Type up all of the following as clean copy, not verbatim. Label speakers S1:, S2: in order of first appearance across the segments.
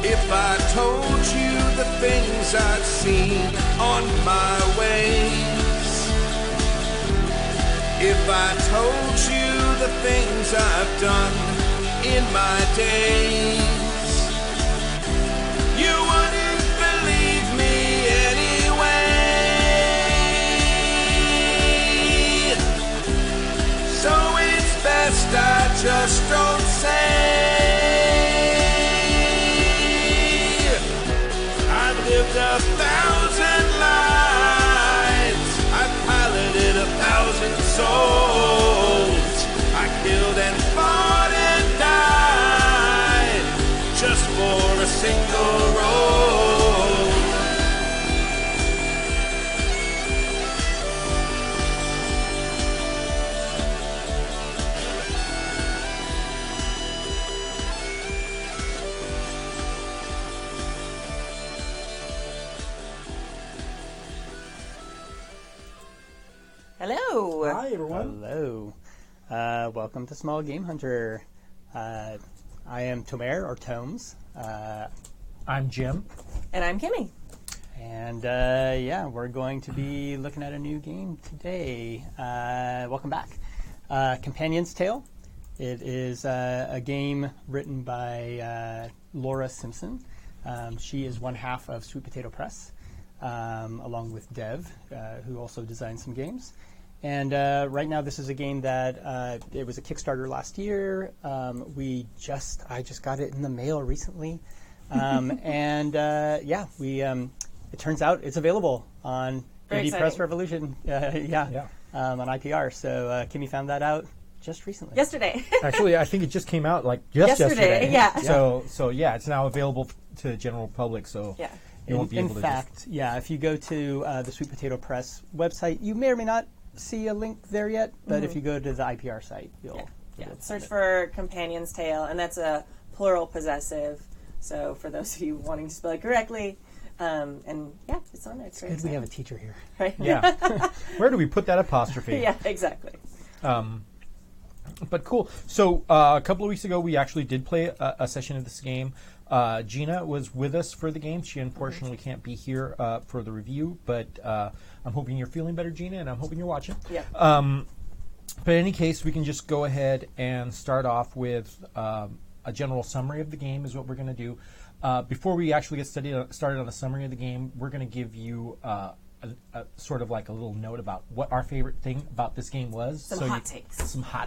S1: If I told you the things I've seen on my ways, if I told you the things I've done in my days, you wouldn't believe me anyway. So it's best I just don't say. Lived 1,000 lives, I piloted 1,000 souls, I killed and fought and died just for a single role.
S2: Hello.
S3: Hi, everyone.
S4: Hello. Welcome to Small Game Hunter. I am Tomer, or Tomes.
S3: I'm Jim.
S2: And I'm Kimmy.
S4: And we're going to be looking at a new game today. Welcome back. Companion's Tale. It is a game written by Laura Simpson. She is one half of Sweet Potato Press, along with Dev, who also designed some games. And right now, this is a game that it was a Kickstarter last year. I just got it in the mail recently, it turns out it's available on Indie Press Revolution. On IPR. So Kimmy found that out just recently.
S2: Yesterday.
S3: Actually, I think it just came out yesterday.
S2: Yeah.
S3: So it's now available to the general public. So
S2: yeah.
S3: You won't be able to.
S4: In fact, if you go to the Sweet Potato Press website, you may or may not see a link there yet, but if you go to the IPR site, you'll
S2: search for Companion's Tale, and that's a plural possessive. So for those of you wanting to spell it correctly, it's on there. It's
S4: good we have a teacher here.
S2: Right?
S3: Yeah. Where do we put that apostrophe?
S2: Yeah, exactly.
S3: But cool. So a couple of weeks ago, we actually did play a session of this game. Gina was with us for the game. She unfortunately can't be here for the review, but I'm hoping you're feeling better, Gina, and I'm hoping you're watching.
S2: Yeah.
S3: But in any case, we can just go ahead and start off with a general summary of the game is what we're going to do. Before we actually get started on the summary of the game, we're going to give you a sort of like a little note about what our favorite thing about this game was.
S2: Some hot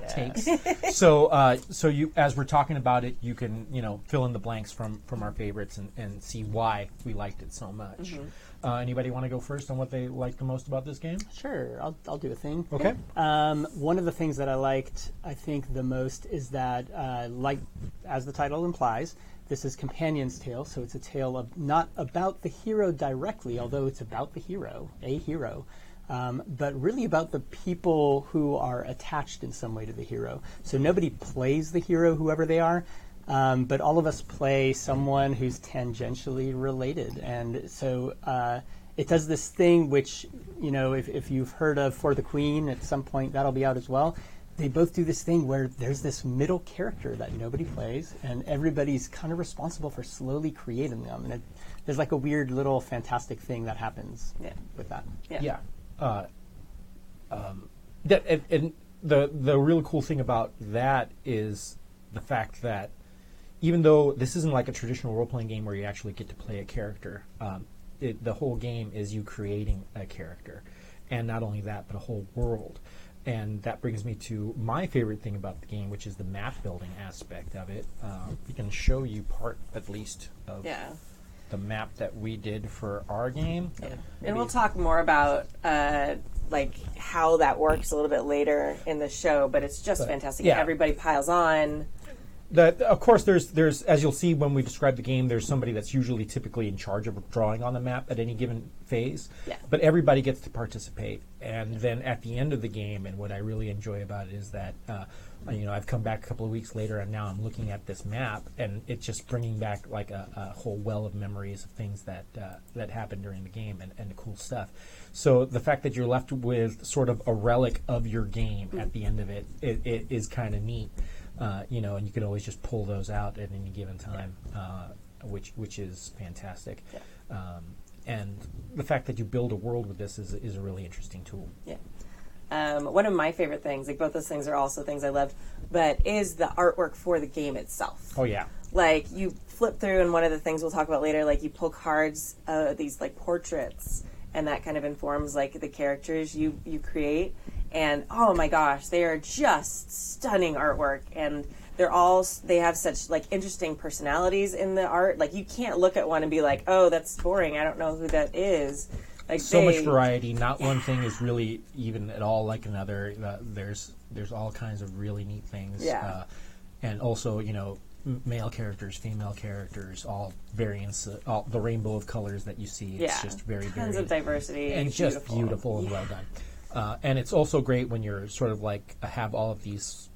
S2: takes.
S3: So you, as we're talking about it, you can fill in the blanks from our favorites and see why we liked it so much. Anybody want to go first on what they liked the most about this game?
S4: Sure, I'll do a thing.
S3: Okay.
S4: One of the things that I liked, I think, the most is that, like as the title implies, this is Companion's Tale, so it's a tale of not about the hero directly, although it's about the hero, a hero, but really about the people who are attached in some way to the hero. So nobody plays the hero, whoever they are, but all of us play someone who's tangentially related. And so it does this thing which, if you've heard of For the Queen, at some point that'll be out as well. They both do this thing where there's this middle character that nobody plays, and everybody's kind of responsible for slowly creating them. And there's like a weird little fantastic thing that happens with that.
S3: Yeah. And the really cool thing about that is the fact that even though this isn't like a traditional role-playing game where you actually get to play a character, the whole game is you creating a character. And not only that, but a whole world. And that brings me to my favorite thing about the game, which is the map building aspect of it. We can show you part, at least, of the map that we did for our game.
S2: Yeah. And we'll talk more about how that works a little bit later in the show, but it's just fantastic.
S3: Yeah.
S2: Everybody piles on.
S3: Of course, there's as you'll see when we describe the game, there's somebody that's usually typically in charge of drawing on the map at any given phase.
S2: Yeah.
S3: But everybody gets to participate. And then at the end of the game, and what I really enjoy about it is that, I've come back a couple of weeks later, and now I'm looking at this map, and it's just bringing back like a whole well of memories of things that happened during the game and the cool stuff. So the fact that you're left with sort of a relic of your game at the end of it is kind of neat. you know, and you can always just pull those out at any given time, which is fantastic.
S2: Yeah.
S3: And the fact that you build a world with this is a really interesting tool.
S2: Yeah. One of my favorite things, like both those things are also things I loved, but is the artwork for the game itself.
S3: Oh, yeah.
S2: Like, you flip through, and one of the things we'll talk about later, like, you pull cards, these, like, portraits, and that kind of informs, like, the characters you create. And, oh, my gosh, they are just stunning artwork. And they have such, like, interesting personalities in the art. Like, you can't look at one and be like, oh, that's boring. I don't know who that is. Like,
S3: so much variety. Not one thing is really even at all like another. There's all kinds of really neat things.
S2: Yeah.
S3: And also, you know, male characters, female characters, all variants, all the rainbow of colors that you see. It's just very,
S2: tons
S3: very
S2: of diversity.
S3: and just beautiful and well done. And it's also great when you're sort of like have all of these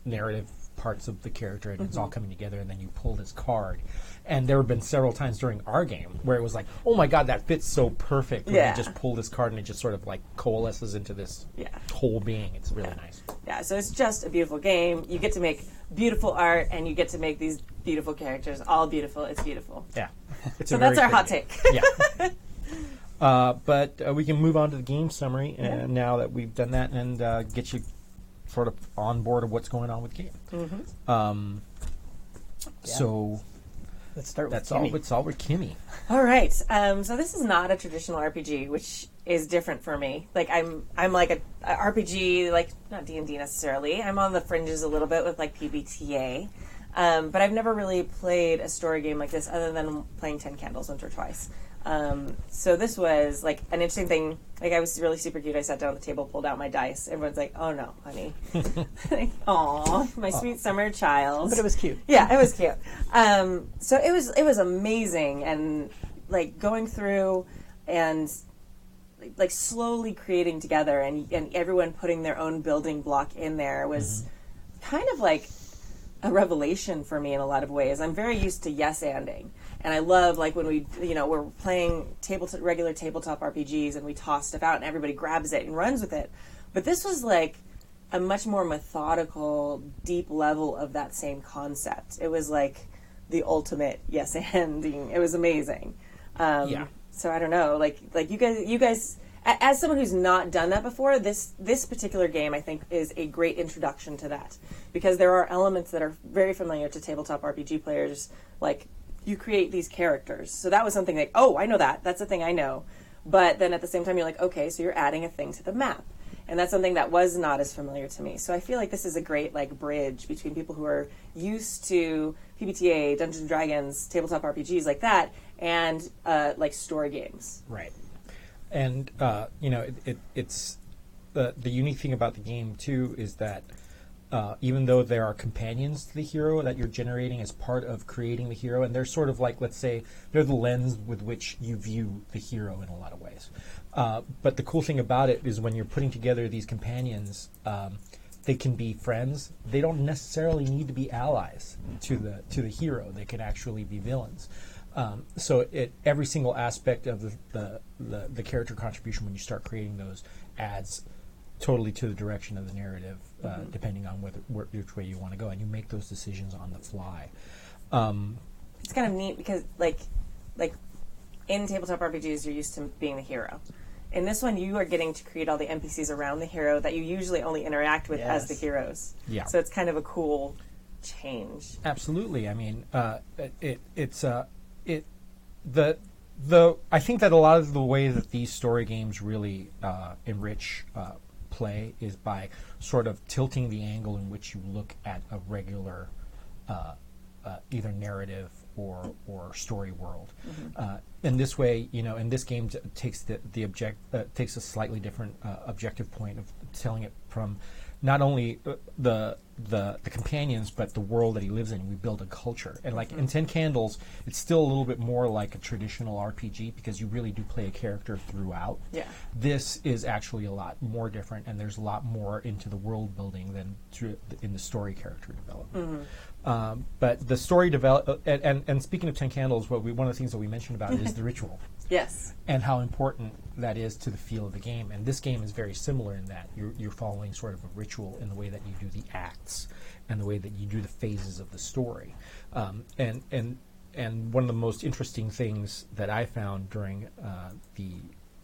S3: narrative parts of the character and it's all coming together, and then you pull this card. And there have been several times during our game where it was like, oh my god, that fits so perfect. When you just pull this card and it just sort of like coalesces into this whole being. It's really nice.
S2: Yeah, so it's just a beautiful game. You get to make beautiful art, and you get to make these beautiful characters. All beautiful. It's beautiful.
S3: Yeah. It's
S2: So that's our hot take.
S3: Yeah. But we can move on to the game summary now that we've done that, and get you sort of on board of what's going on with the game. So
S4: Let's start with
S3: that's
S4: Kimmy.
S3: all with Kimmy.
S2: All right. So this is not a traditional RPG, which is different for me. Like I'm like a RPG, like not D&D necessarily. I'm on the fringes a little bit with like PBTA, but I've never really played a story game like this other than playing 10 Candles once or twice. So this was like an interesting thing. Like I was really super cute. I sat down at the table, pulled out my dice. Everyone's like, "Oh no, honey!" Like, aw, my sweet summer child.
S4: But it was cute.
S2: Yeah, it was cute. So it was amazing, and like going through and like slowly creating together, and everyone putting their own building block in there was kind of like a revelation for me in a lot of ways. I'm very used to yes-anding. And I love, like, when we're playing regular tabletop RPGs and we toss stuff out and everybody grabs it and runs with it. But this was, like, a much more methodical, deep level of that same concept. It was, like, the ultimate yes-anding. It was amazing. So I don't know. Like you guys, as someone who's not done that before, this particular game, I think, is a great introduction to that. Because there are elements that are very familiar to tabletop RPG players, like you create these characters. So that was something like, oh, I know that. That's a thing I know. But then at the same time, you're like, okay, so you're adding a thing to the map. And that's something that was not as familiar to me. So I feel like this is a great like bridge between people who are used to PBTA, Dungeons & Dragons, tabletop RPGs like that, and like story games.
S3: Right. And, it's the unique thing about the game, too, is that even though there are companions to the hero that you're generating as part of creating the hero, and they're sort of like, let's say, they're the lens with which you view the hero in a lot of ways. But the cool thing about it is when you're putting together these companions, they can be friends. They don't necessarily need to be allies to the hero. They can actually be villains. So every single aspect of the character contribution when you start creating those adds totally to the direction of the narrative, depending on which way you want to go, and you make those decisions on the fly.
S2: It's kind of neat because, like in tabletop RPGs, you're used to being the hero. In this one, you are getting to create all the NPCs around the hero that you usually only interact with as the heroes. Yeah. So it's kind of a cool change.
S3: Absolutely. I mean, I think that a lot of the way that these story games really enrich play is by sort of tilting the angle in which you look at a regular either narrative or story world. In this way, in this game takes takes a slightly different objective point of telling it from not only the companions, but the world that he lives in. We build a culture. And like in 10 Candles, it's still a little bit more like a traditional RPG because you really do play a character throughout. Yeah. This is actually a lot more different, and there's a lot more into the world building than in the story character development. But the story and speaking of 10 Candles, one of the things that we mentioned about is the ritual.
S2: Yes.
S3: And how important that is to the feel of the game. And this game is very similar in that you're following sort of a ritual in the way that you do the acts. events and the way that you do the phases of the story. And one of the most interesting things that I found during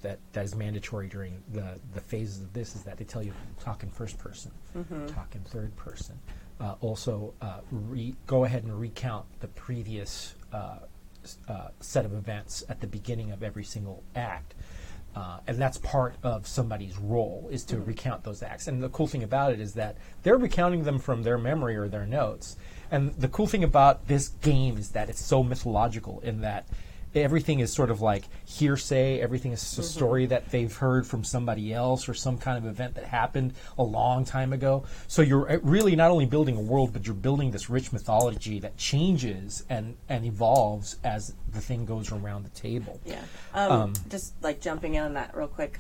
S3: that is mandatory during the phases of this is that they tell you talk in first person, talk in third person. Also, go ahead and recount the previous set of events at the beginning of every single act. And that's part of somebody's role, is to recount those acts. And the cool thing about it is that they're recounting them from their memory or their notes. And the cool thing about this game is that it's so mythological in that everything is sort of like hearsay. Everything is a story that they've heard from somebody else or some kind of event that happened a long time ago. So you're really not only building a world, but you're building this rich mythology that changes and evolves as the thing goes around the table.
S2: Yeah. Just like jumping in on that real quick.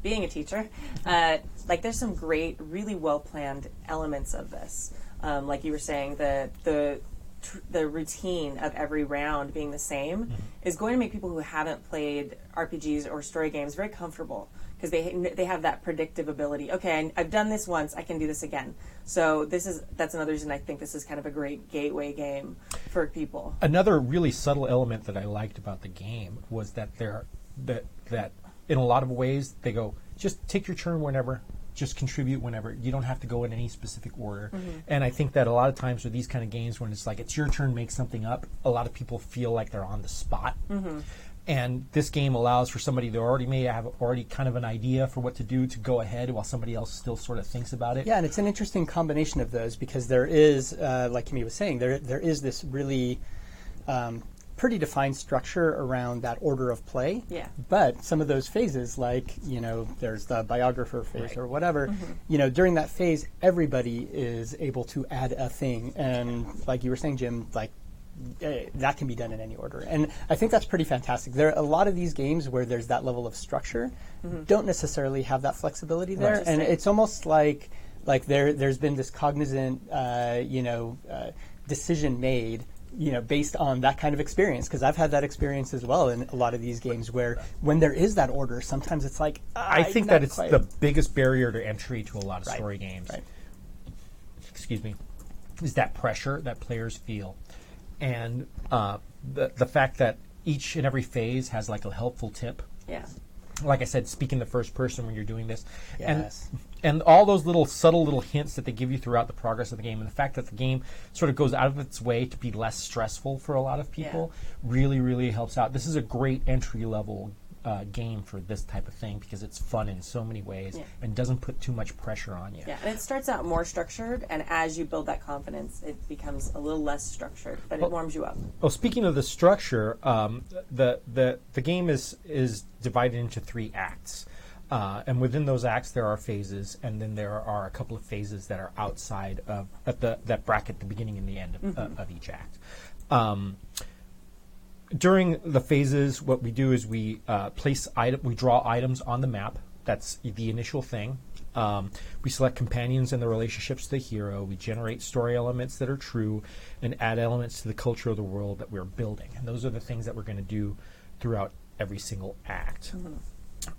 S2: Being a teacher, like there's some great, really well-planned elements of this. Like you were saying, the routine of every round being the same is going to make people who haven't played RPGs or story games very comfortable, because they have that predictive ability. Okay, I've done this once, I can do this again. So that's another reason I think this is kind of a great gateway game for people.
S3: Another really subtle element that I liked about the game was that that in a lot of ways they go, just take your turn whenever. Just contribute whenever. You don't have to go in any specific order. And I think that a lot of times with these kind of games, when it's like it's your turn, make something up, a lot of people feel like they're on the spot. And this game allows for somebody that may have kind of an idea for what to do to go ahead while somebody else still sort of thinks about it.
S4: Yeah, and it's an interesting combination of those, because there is, like Kimi was saying, there is this really pretty defined structure around that order of play.
S2: Yeah.
S4: But some of those phases, like, there's the Biographer phase or whatever, during that phase, everybody is able to add a thing. And like you were saying, Jim, like, that can be done in any order. And I think that's pretty fantastic. There are a lot of these games where there's that level of structure, don't necessarily have that flexibility there.
S2: Right.
S4: And it's almost like there's been this cognizant, decision made, based on that kind of experience, because I've had that experience as well in a lot of these games where when there is that order, sometimes it's like,
S3: I think that it's the biggest barrier to entry to a lot of story games.
S4: Right.
S3: Excuse me, is that pressure that players feel. And the fact that each and every phase has like a helpful tip.
S2: Yeah.
S3: Like I said, speak in the first person when you're doing this.
S4: Yes.
S3: And all those subtle little hints that they give you throughout the progress of the game, and the fact that the game sort of goes out of its way to be less stressful for a lot of people really, really helps out. This is a great entry-level game for this type of thing, because it's fun in so many ways and doesn't put too much pressure on you.
S2: Yeah, and it starts out more structured, and as you build that confidence, it becomes a little less structured, but it warms you up.
S3: Oh, speaking of the structure, the game is divided into 3 acts. And within those acts, there are phases, and then there are a couple of phases that are outside of that bracket the beginning and the end of each act. During the phases, what we do is we draw items on the map. That's the initial thing. We select companions and the relationships to the hero. We generate story elements that are true and add elements to the culture of the world that we're building. And those are the things that we're going to do throughout every single act.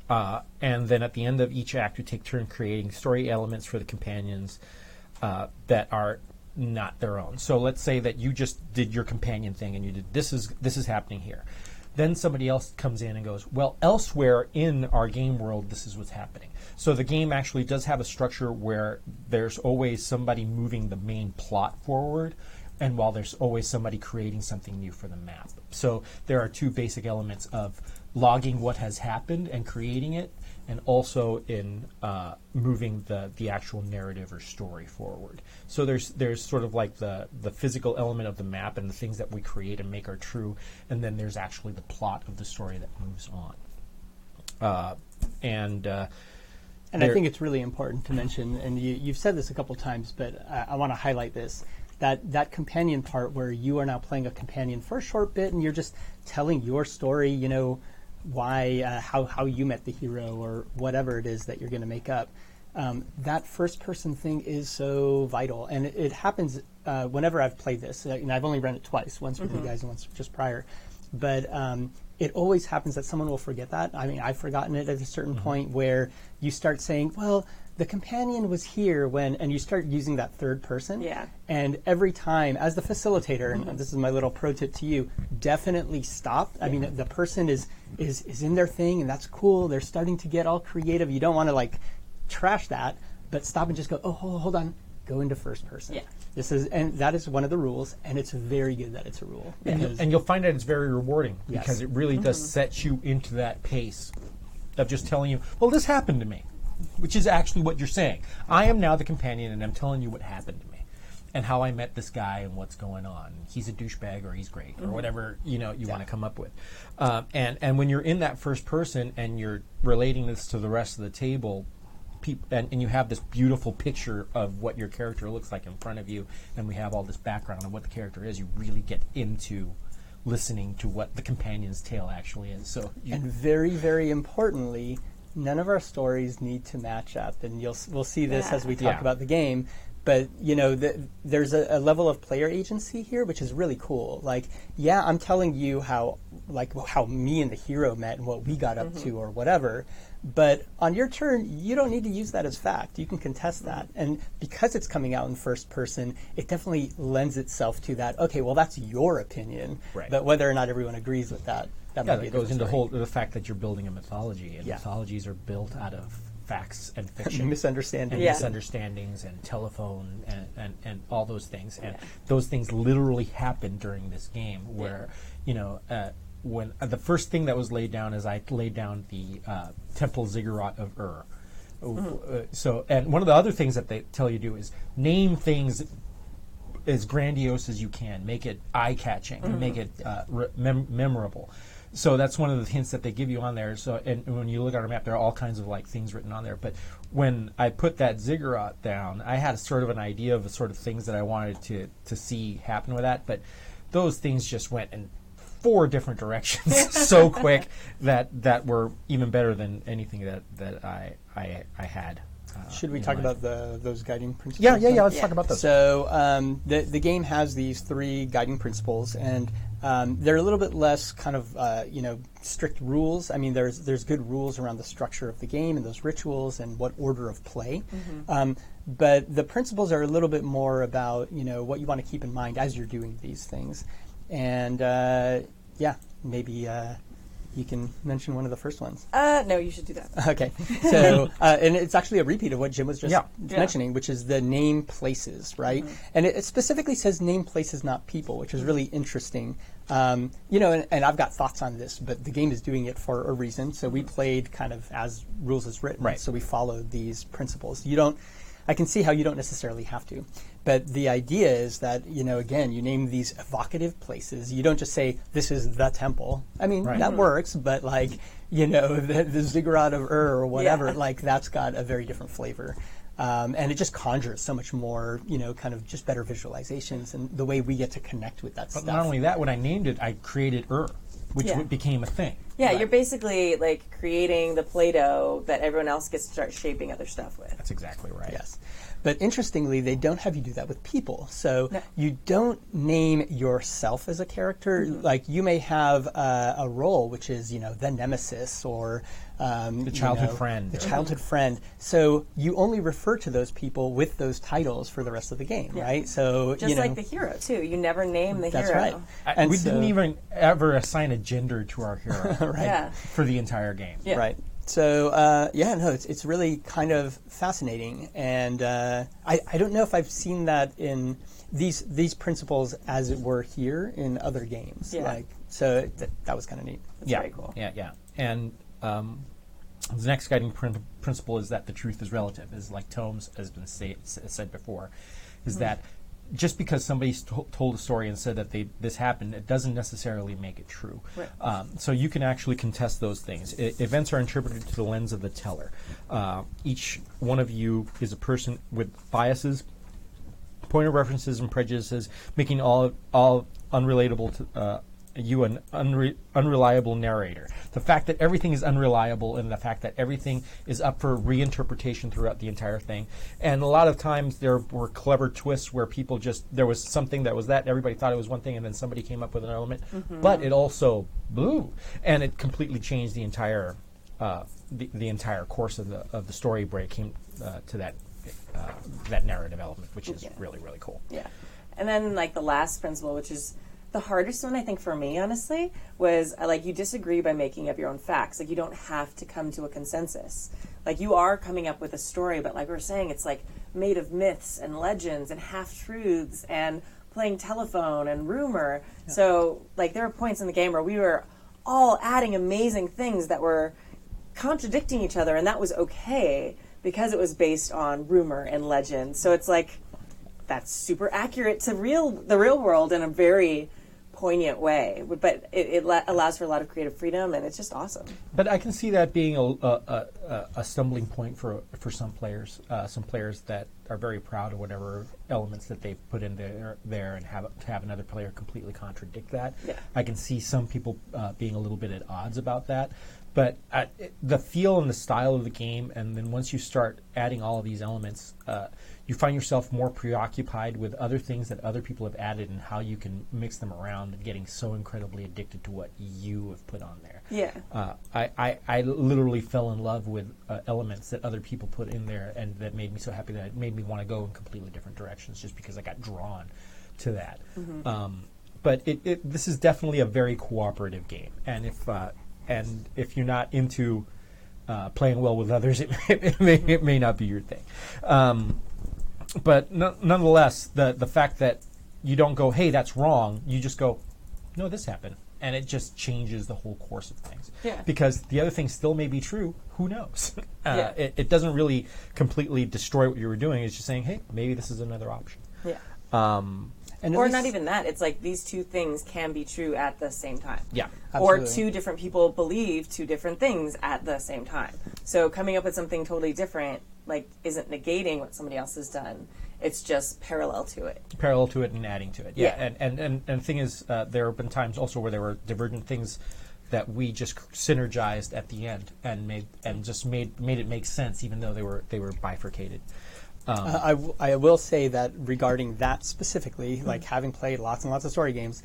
S3: And then at the end of each act, we take turn creating story elements for the companions that are not their own. So let's say that you just did your companion thing and you did this is happening here. Then somebody else comes in and goes, well, elsewhere in our game world, this is what's happening. So the game actually does have a structure where there's always somebody moving the main plot forward, and while there's always somebody creating something new for the map. So there are 2 basic elements of logging what has happened and creating it, and also in moving the actual narrative or story forward. So there's sort of like the physical element of the map and the things that we create and make are true, and then there's actually the plot of the story that moves on. And
S4: I think it's really important to mention, and you've said this a couple times, but I want to highlight this, that companion part where you are now playing a companion for a short bit and you're just telling your story, why, how you met the hero or whatever it is that you're going to make up. That first person thing is so vital, and it happens whenever I've played this. I've only run it twice, once with you guys and once just prior, but it always happens that someone will forget that. I mean, I've forgotten it at a certain point where you start saying, well, the companion was here when, and you start using that third person.
S2: Yeah.
S4: And every time, as the facilitator, and this is my little pro tip to you, definitely stop. I mean, the person is in their thing, and that's cool. They're starting to get all creative. You don't want to like trash that, but stop and just go, oh, hold on. Go into first person.
S2: Yeah.
S4: And that is one of the rules, and it's very good that it's a rule.
S3: And you'll find that it's very rewarding
S4: Yes.
S3: because it really does set you into that pace of just telling you, well, this happened to me, which is actually what you're saying. I am now the companion, and I'm telling you what happened to me and how I met this guy and what's going on. He's a douchebag or he's great or whatever you want to come up with. And when you're in that first person and you're relating this to the rest of the table, and you have this beautiful picture of what your character looks like in front of you, and we have all this background of what the character is, you really get into listening to what the companion's tale actually is.
S4: And very, very importantly, none of our stories need to match up, and we'll see this as we talk about the game. But there's a level of player agency here, which is really cool. Like, I'm telling you how me and the hero met and what we got up to or whatever. But on your turn, you don't need to use that as fact. You can contest that. And because it's coming out in first person, it definitely lends itself to that, okay, well, that's your opinion.
S3: Right.
S4: But whether or not everyone agrees with that might be a
S3: goes into
S4: different
S3: the fact that you're building a mythology, and mythologies are built out of facts and
S4: story.
S3: fiction.
S4: Misunderstanding.
S3: And misunderstandings and telephone and all those things. And those things literally happen during this game where, when the first thing that was laid down is I laid down the Temple Ziggurat of Ur. So, and one of the other things that they tell you to do is name things as grandiose as you can, make it eye-catching, make it memorable. So that's one of the hints that they give you on there. So, and when you look at our map, there are all kinds of like things written on there. But when I put that ziggurat down, I had sort of an idea of the sort of things that I wanted to see happen with that. But those things just went in 4 different directions so quick that were even better than anything that I had.
S4: Should we talk about those guiding principles?
S3: Yeah. Let's talk about those.
S4: So the game has these 3 guiding principles, and they're a little bit less kind of strict rules. I mean, there's good rules around the structure of the game and those rituals and what order of play. But the principles are a little bit more about what you want to keep in mind as you're doing these things. And maybe you can mention one of the first ones.
S2: No, you should do that.
S4: Okay. So, and it's actually a repeat of what Jim was just mentioning, which is the name places, right? And it specifically says name places, not people, which is really interesting. And I've got thoughts on this, but the game is doing it for a reason. So we played kind of as rules is written.
S3: Right.
S4: So we followed these principles. I can see how you don't necessarily have to. But the idea is that, again, you name these evocative places. You don't just say, this is the temple. I mean, that works, but the ziggurat of Ur or whatever, that's got a very different flavor. And it just conjures so much more, kind of just better visualizations and the way we get to connect with that stuff.
S3: But not only that, when I named it, I created Ur, which became a thing.
S2: Yeah, you're basically like creating the Play-Doh that everyone else gets to start shaping other stuff with.
S3: That's exactly right.
S4: Yes. But interestingly, they don't have you do that with people. So you don't name yourself as a character. Like you may have a role, which is, the nemesis or
S3: the childhood friend.
S4: The childhood friend. So you only refer to those people with those titles for the rest of the game, right? So
S2: just like the hero too. You never name the hero.
S4: That's right.
S3: We didn't even ever assign a gender to our hero for the entire game.
S2: Yeah.
S4: Right. So it's really kind of fascinating, and I don't know if I've seen that in these principles as it were here in other games.
S2: Yeah.
S4: So that was kind of neat.
S2: That's very cool.
S3: Yeah. And the next guiding principle is that the truth is relative, is like Tomes has been said before, is that just because somebody's told a story and said that this happened, it doesn't necessarily make it true.
S2: Right.
S3: So you can actually contest those things. Events are interpreted through the lens of the teller. Each one of you is a person with biases, point of references, and prejudices, making all unrelatable to you an unreliable narrator. The fact that everything is unreliable and the fact that everything is up for reinterpretation throughout the entire thing. And a lot of times there were clever twists where people there was something that was that, everybody thought it was one thing, and then somebody came up with an element. But it also blew, and it completely changed the entire the entire course of the story break came to that narrative element, which is really, really cool.
S2: Yeah. And then, like, the last principle, which is the hardest one, I think, for me, honestly, was, like, you disagree by making up your own facts. Like, you don't have to come to a consensus. Like, you are coming up with a story, but like we were saying, it's, like, made of myths and legends and half-truths and playing telephone and rumor. Yeah. So, like, there were points in the game where we were all adding amazing things that were contradicting each other, and that was okay because it was based on rumor and legend. So it's like, that's super accurate to the real world in a very poignant way, but it allows for a lot of creative freedom, and it's just awesome.
S3: But I can see that being a stumbling point for some players that are very proud of whatever elements that they've put in there and have another player completely contradict that.
S2: Yeah.
S3: I can see some people being a little bit at odds about that. But the feel and the style of the game, and then once you start adding all of these elements, you find yourself more preoccupied with other things that other people have added and how you can mix them around and getting so incredibly addicted to what you have put on there.
S2: Yeah.
S3: I literally fell in love with elements that other people put in there, and that made me so happy that it made me want to go in completely different directions just because I got drawn to that. Mm-hmm. But this is definitely a very cooperative game, and if you're not into playing well with others, it may not be your thing. But nonetheless, the fact that you don't go, hey, that's wrong, you just go, no, this happened. And it just changes the whole course of things.
S2: Yeah.
S3: Because the other thing still may be true, who knows?
S2: Yeah.
S3: It doesn't really completely destroy what you were doing. It's just saying, hey, maybe this is another option.
S2: Yeah.
S3: And
S2: not even that. It's like these two things can be true at the same time.
S3: Yeah.
S2: Absolutely. Or two different people believe two different things at the same time. So coming up with something totally different, like, isn't negating what somebody else has done. It's just parallel to it.
S3: Parallel to it and adding to it. Yeah.
S2: Yeah.
S3: And the thing is, there have been times also where there were divergent things that we just synergized at the end and made it make sense, even though they were bifurcated.
S4: I will say that regarding that specifically, like having played lots and lots of story games,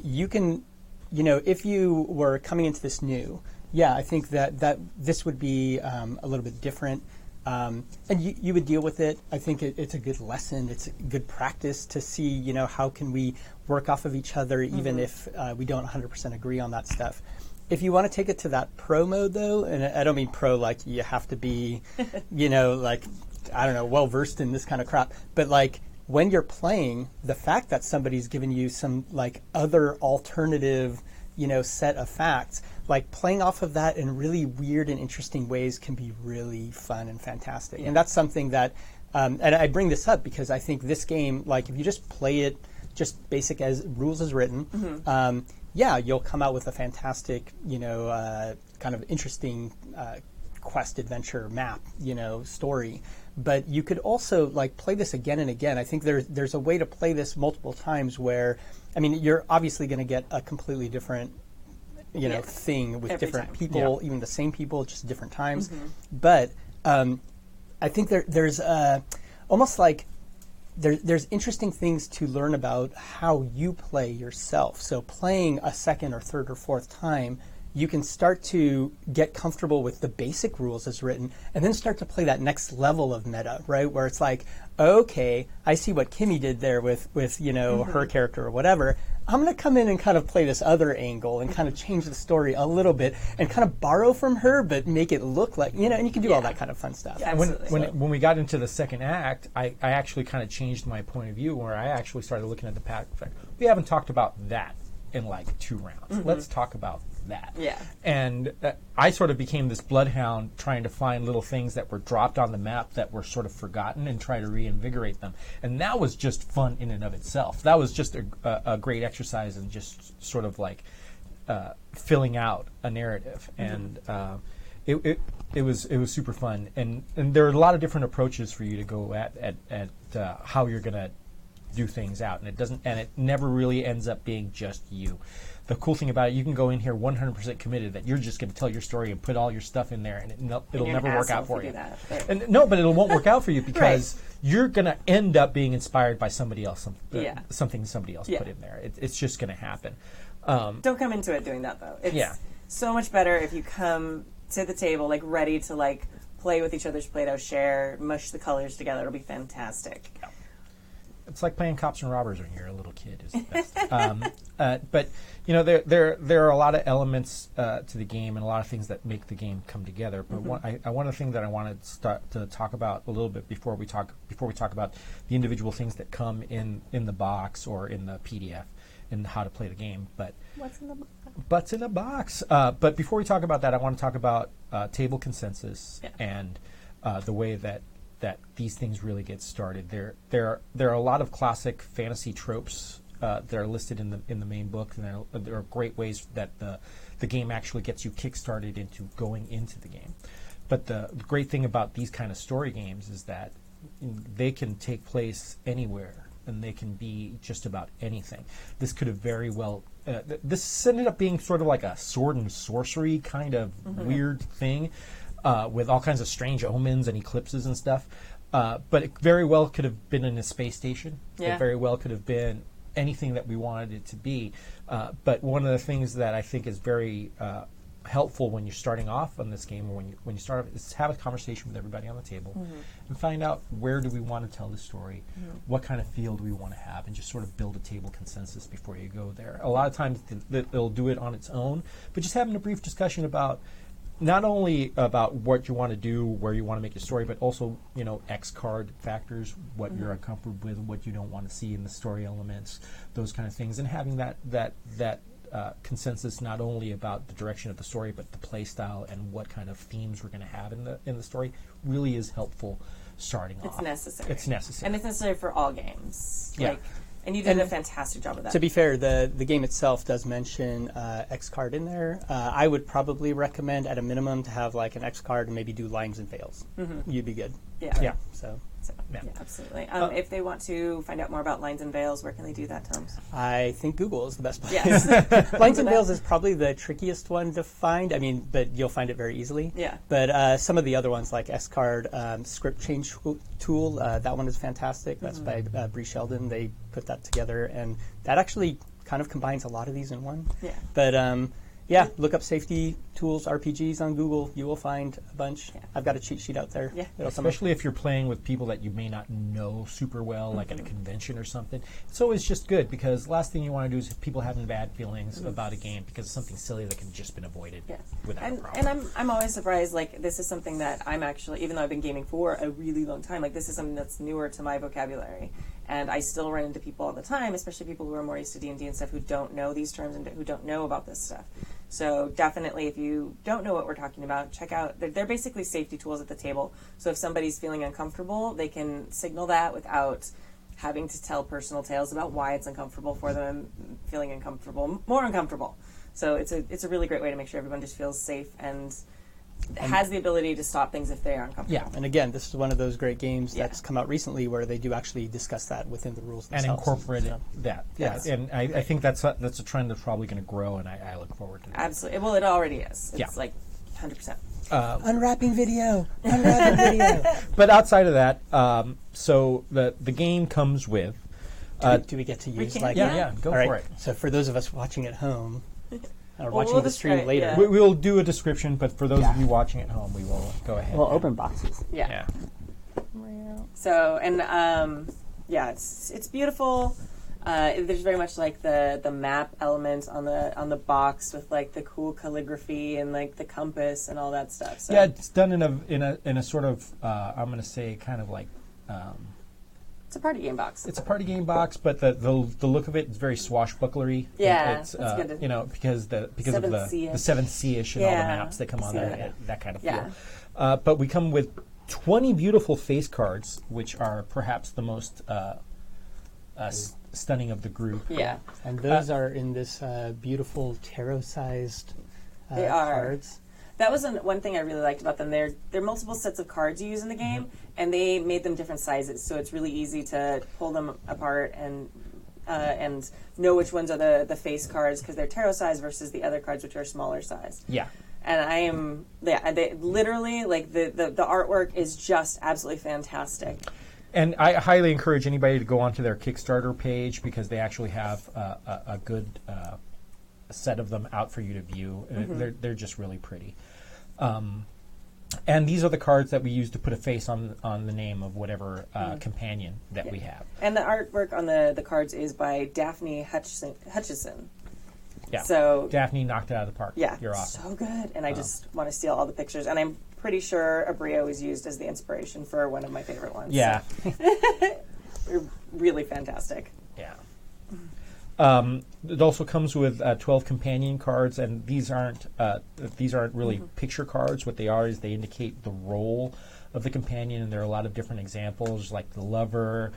S4: you can, if you were coming into this new, I think that this would be a little bit different. And you would deal with it. I think it's a good lesson. It's a good practice to see, how can we work off of each other, even if we don't 100% agree on that stuff. If you want to take it to that pro mode, though, and I don't mean pro like you have to be, like, I don't know, well-versed in this kind of crap, but like when you're playing, the fact that somebody's given you some like other alternative, set of facts, like playing off of that in really weird and interesting ways can be really fun and fantastic. Yeah. And that's something that, and I bring this up because I think this game, like if you just play it just basic as rules as written, you'll come out with a fantastic, kind of interesting quest adventure map, story. But you could also like play this again and again. I think there's a way to play this multiple times where, I mean, you're obviously going to get a completely different, thing with
S2: every
S4: different
S2: time.
S4: people, even the same people, just different times. But I think there's almost like there's interesting things to learn about how you play yourself. So playing a second or third or fourth time, you can start to get comfortable with the basic rules as written and then start to play that next level of meta, right? Where it's like, okay, I see what Kimmy did there with her character or whatever. I'm going to come in and kind of play this other angle and kind of change the story a little bit and kind of borrow from her, but make it look like, and you can do all that kind of fun stuff.
S2: Yeah,
S3: when we got into the second act, I actually kind of changed my point of view where I actually started looking at the fact, we haven't talked about that in like 2 rounds. Let's talk about that.
S2: Yeah.
S3: And I sort of became this bloodhound trying to find little things that were dropped on the map that were sort of forgotten and try to reinvigorate them. And that was just fun in and of itself. That was just a great exercise in just sort of like filling out a narrative. And it was super fun. And there are a lot of different approaches for you to go at how you're going to do things out, and it never really ends up being just you. The cool thing about it, you can go in here 100% committed that you're just going to tell your story and put all your stuff in there, and it'll never work out for you. And no, but it won't work out for you because you're going to end up being inspired by somebody else, something somebody else put in there. It's just going to happen.
S2: Don't come into it doing that though. It's so much better if you come to the table, like ready to like play with each other's Play-Doh, share, mush the colors together. It'll be fantastic.
S3: Yeah. It's like playing cops and robbers when you're a little kid. Is the best. But you know, there are a lot of elements to the game and a lot of things that make the game come together. But one of the things that I wanted to start to talk about a little bit before we talk about the individual things that come in the box or in the PDF and how to play the game. But
S2: What's in the box?
S3: What's in the box? But before we talk about that, I want to talk about table consensus and the way that these things really get started. There are a lot of classic fantasy tropes that are listed in the main book, and there are great ways that the game actually gets you kickstarted into going into the game. But the great thing about these kind of story games is that they can take place anywhere, and they can be just about anything. This could have very well this ended up being sort of like a sword and sorcery kind of weird thing. With all kinds of strange omens and eclipses and stuff. But it very well could have been in a space station.
S2: Yeah.
S3: It very well could have been anything that we wanted it to be. But one of the things that I think is very helpful when you're starting off on this game, or when you start off, is to have a conversation with everybody on the table and find out where do we want to tell the story, what kind of feel do we want to have, and just sort of build a table consensus before you go there. A lot of times they'll do it on its own, but just having a brief discussion about not only about what you want to do, where you want to make your story, but also, you know, X card factors, what you're uncomfortable with, what you don't want to see in the story elements, those kind of things, and having that consensus not only about the direction of the story, but the play style and what kind of themes we're going to have in the story really is helpful starting off.
S2: It's necessary.
S3: It's necessary.
S2: And it's necessary for all games.
S3: Yeah.
S2: And you did a fantastic job of that.
S4: To be fair, the game itself does mention X card in there. I would probably recommend at a minimum to have like an X card and maybe do lines and veils. You'd be good.
S2: Yeah.
S4: So
S2: yeah, absolutely. If they want to find out more about lines and veils, where can they do that, Toms?
S4: I think Google is the best place.
S2: Yes.
S4: Lines and veils is probably the trickiest one to find. I mean, but you'll find it very easily.
S2: Yeah.
S4: But some of the other ones like S card script change tool, that one is fantastic. That's by Bree Sheldon. They put that together, and that actually kind of combines a lot of these in one.
S2: Yeah.
S4: But yeah, look up safety tools, RPGs on Google. You will find a bunch.
S2: Yeah.
S4: I've got a cheat sheet out there.
S2: Yeah.
S3: Especially if you're playing with people that you may not know super well, like at a convention or something. It's always just good, because the last thing you want to do is people having bad feelings about a game because it's something silly that can have just been avoided without a problem.
S2: And I'm always surprised, like, this is something that I'm actually, even though I've been gaming for a really long time, like, this is something that's newer to my vocabulary. And I still run into people all the time, especially people who are more used to D&D and stuff, who don't know these terms and who don't know about this stuff. So definitely, if you don't know what we're talking about, check out, they're basically safety tools at the table. So if somebody's feeling uncomfortable, they can signal that without having to tell personal tales about why it's uncomfortable for them, feeling uncomfortable, more uncomfortable. So it's a really great way to make sure everyone just feels safe and has the ability to stop things if they are uncomfortable.
S4: Yeah, and again, this is one of those great games that's come out recently where they do actually discuss that within the rules
S3: and
S4: themselves.
S3: incorporate
S4: So,
S3: that.
S4: Yes.
S3: And I think that's a trend that's probably going to grow, and I look forward to that.
S2: Absolutely. Well, it already is. It's like 100%.
S4: Unwrapping video. Unwrapping video.
S3: But outside of that, so the game comes with...
S4: do we get to use
S2: can-
S4: like
S3: yeah, go
S4: All right.
S3: for it.
S4: So for those of us watching at home, or
S2: Well,
S4: watching
S2: we'll
S4: the stream
S2: describe-
S4: later,
S2: yeah.
S3: We'll do a description, but for those of you watching at home, we will go ahead.
S4: we'll open boxes.
S2: Yeah. So, and it's beautiful. There's very much like the map element on the box with like the cool calligraphy and like the compass and all that stuff. So.
S3: Yeah, it's done in a sort of I'm going to say kind of like
S2: It's a party game box.
S3: it's a party game box, but the look of it is very swashbucklery.
S2: Yeah,
S3: it's
S2: that's good.
S3: you know, because of the
S2: Seventh Sea-ish.
S3: the Seventh Sea-ish and all the
S2: Yeah,
S3: maps that come on
S2: see
S3: there,
S2: that.
S3: that kind of
S2: Yeah.
S3: feel. But we come with 20 beautiful face cards, which are perhaps the most stunning of the group.
S2: Yeah.
S4: And those are in this beautiful tarot-sized
S2: They are.
S4: cards.
S2: That was one thing I really liked about them. There are multiple sets of cards you use in the game, and they made them different sizes, so it's really easy to pull them apart and know which ones are the face cards because they're tarot size versus the other cards which are smaller size.
S3: Yeah.
S2: And they literally, like, the artwork is just absolutely fantastic.
S3: And I highly encourage anybody to go onto their Kickstarter page because they actually have a good set of them out for you to view. They're just really pretty. And these are the cards that we use to put a face on the name of whatever companion that we have.
S2: And the artwork on the cards is by Daphne Hutchison.
S3: Yeah.
S2: So
S3: Daphne knocked it out of the park.
S2: Yeah,
S3: You're awesome.
S2: so good. And I just want to steal all the pictures. And I'm pretty sure Abrio was used as the inspiration for one of my favorite ones.
S3: Yeah.
S2: So. They're really fantastic.
S3: Yeah. It also comes with 12 companion cards, and these aren't really picture cards. What they are is they indicate the role of the companion, and there are a lot of different examples, like the lover,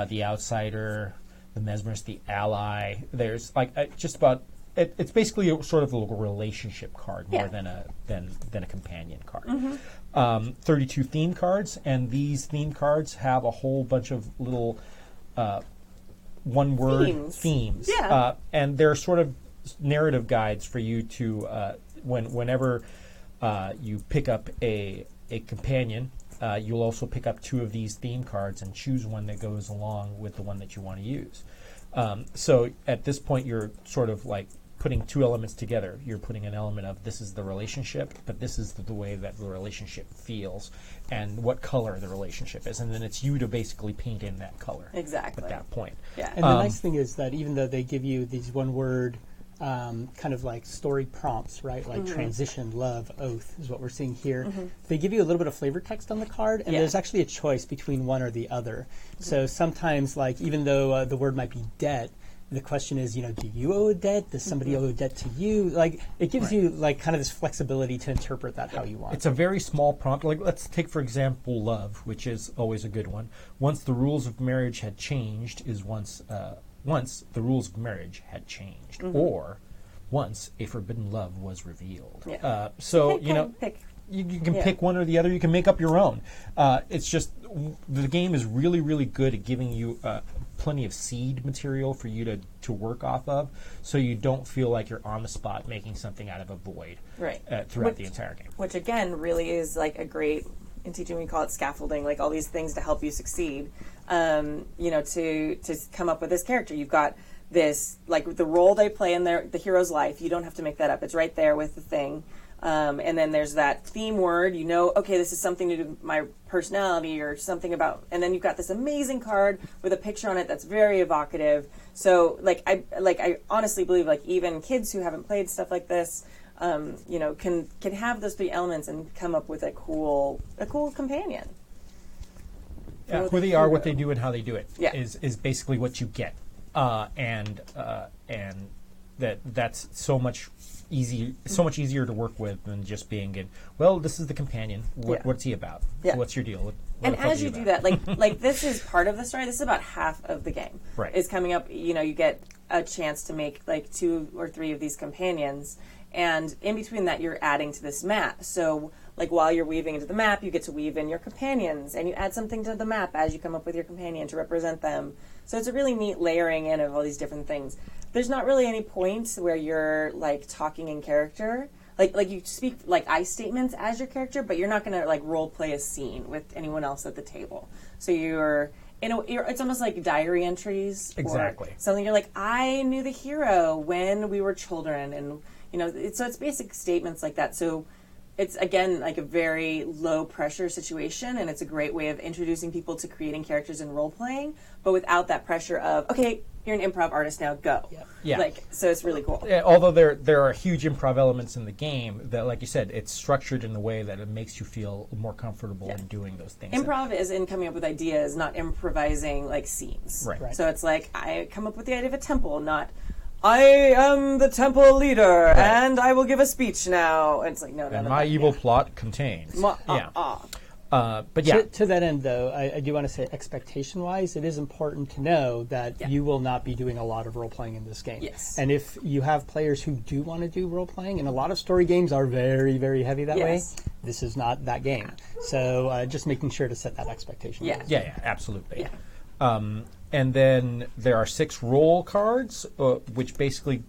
S3: the outsider, the mesmerist, the ally. There's like just about. It's basically a sort of a relationship card more than a companion card. 32 theme cards, and these theme cards have a whole bunch of little one-word themes.
S2: Yeah.
S3: And they're sort of narrative guides for you to whenever you pick up a companion. You'll also pick up 2 of these theme cards and choose one that goes along with the one that you want to use. So at this point, you're sort of like putting 2 elements together. You're putting an element of this is the relationship, but this is the way that the relationship feels and what color the relationship is. And then it's you to basically paint in that color.
S2: Exactly.
S3: At that point.
S2: Yeah.
S4: And the nice thing is that even though they give you these one-word kind of like story prompts, right? Like transition, love, oath is what we're seeing here. They give you a little bit of flavor text on the card, and there's actually a choice between one or the other. So sometimes, like, even though the word might be debt, the question is, do you owe a debt? Does somebody owe a debt to you? Like, it gives you like kind of this flexibility to interpret that how you want.
S3: It's a very small prompt. Like, let's take, for example, love, which is always a good one. Once the rules of marriage had changed is once the rules of marriage had changed, or once a forbidden love was revealed.
S2: Yeah.
S3: So,
S2: Pick.
S3: You can pick one or the other. You can make up your own. It's just the game is really, really good at giving you plenty of seed material for you to work off of, so you don't feel like you're on the spot making something out of a void throughout the entire game.
S2: Which, again, really is like a great, in teaching we call it scaffolding, like all these things to help you succeed, to come up with this character. You've got this, like the role they play in the hero's life. You don't have to make that up. It's right there with the thing. And then there's that theme word, okay, this is something to do with my personality or something about, and then you've got this amazing card with a picture on it that's very evocative. So I honestly believe like even kids who haven't played stuff like this, can have those 3 elements and come up with a cool companion.
S3: Yeah, who they are, what they do, and how they do it
S2: is
S3: basically what you get, and that's so much easier to work with than just being in. Well, this is the companion. What's he about?
S2: Yeah.
S3: What's your deal?
S2: And as you do that, like this is part of the story. This is about half of the game.
S3: Right.
S2: Is coming up. You get a chance to make like 2 or 3 of these companions, and in between that, you're adding to this map. So like while you're weaving into the map, you get to weave in your companions, and you add something to the map as you come up with your companion to represent them. So it's a really neat layering in of all these different things. There's not really any point where you're like talking in character. Like you speak like I statements as your character, but you're not going to like role play a scene with anyone else at the table. So it's almost like diary entries.
S3: Exactly.
S2: Or something you're like, I knew the hero when we were children, and so it's basic statements like that. So it's again like a very low pressure situation, and it's a great way of introducing people to creating characters and role playing, but without that pressure of, okay, you're an improv artist now, go.
S3: Yeah.
S2: So it's really cool.
S3: Yeah, although there are huge improv elements in the game that, like you said, it's structured in a way that it makes you feel more comfortable in doing those things.
S2: Improv is in coming up with ideas, not improvising like scenes.
S3: Right.
S2: So it's like I come up with the idea of a temple, not I am the temple leader and I will give a speech now. And it's like no.
S3: And my evil plot contains. But yeah.
S4: To that end, though, I do want to say expectation-wise, it is important to know that you will not be doing a lot of role-playing in this game.
S2: Yes.
S4: And if you have players who do want to do role-playing, and a lot of story games are very, very heavy that way, this is not that game. So just making sure to set that expectation.
S3: Yeah, absolutely. Yeah. And then there are 6 role cards, which basically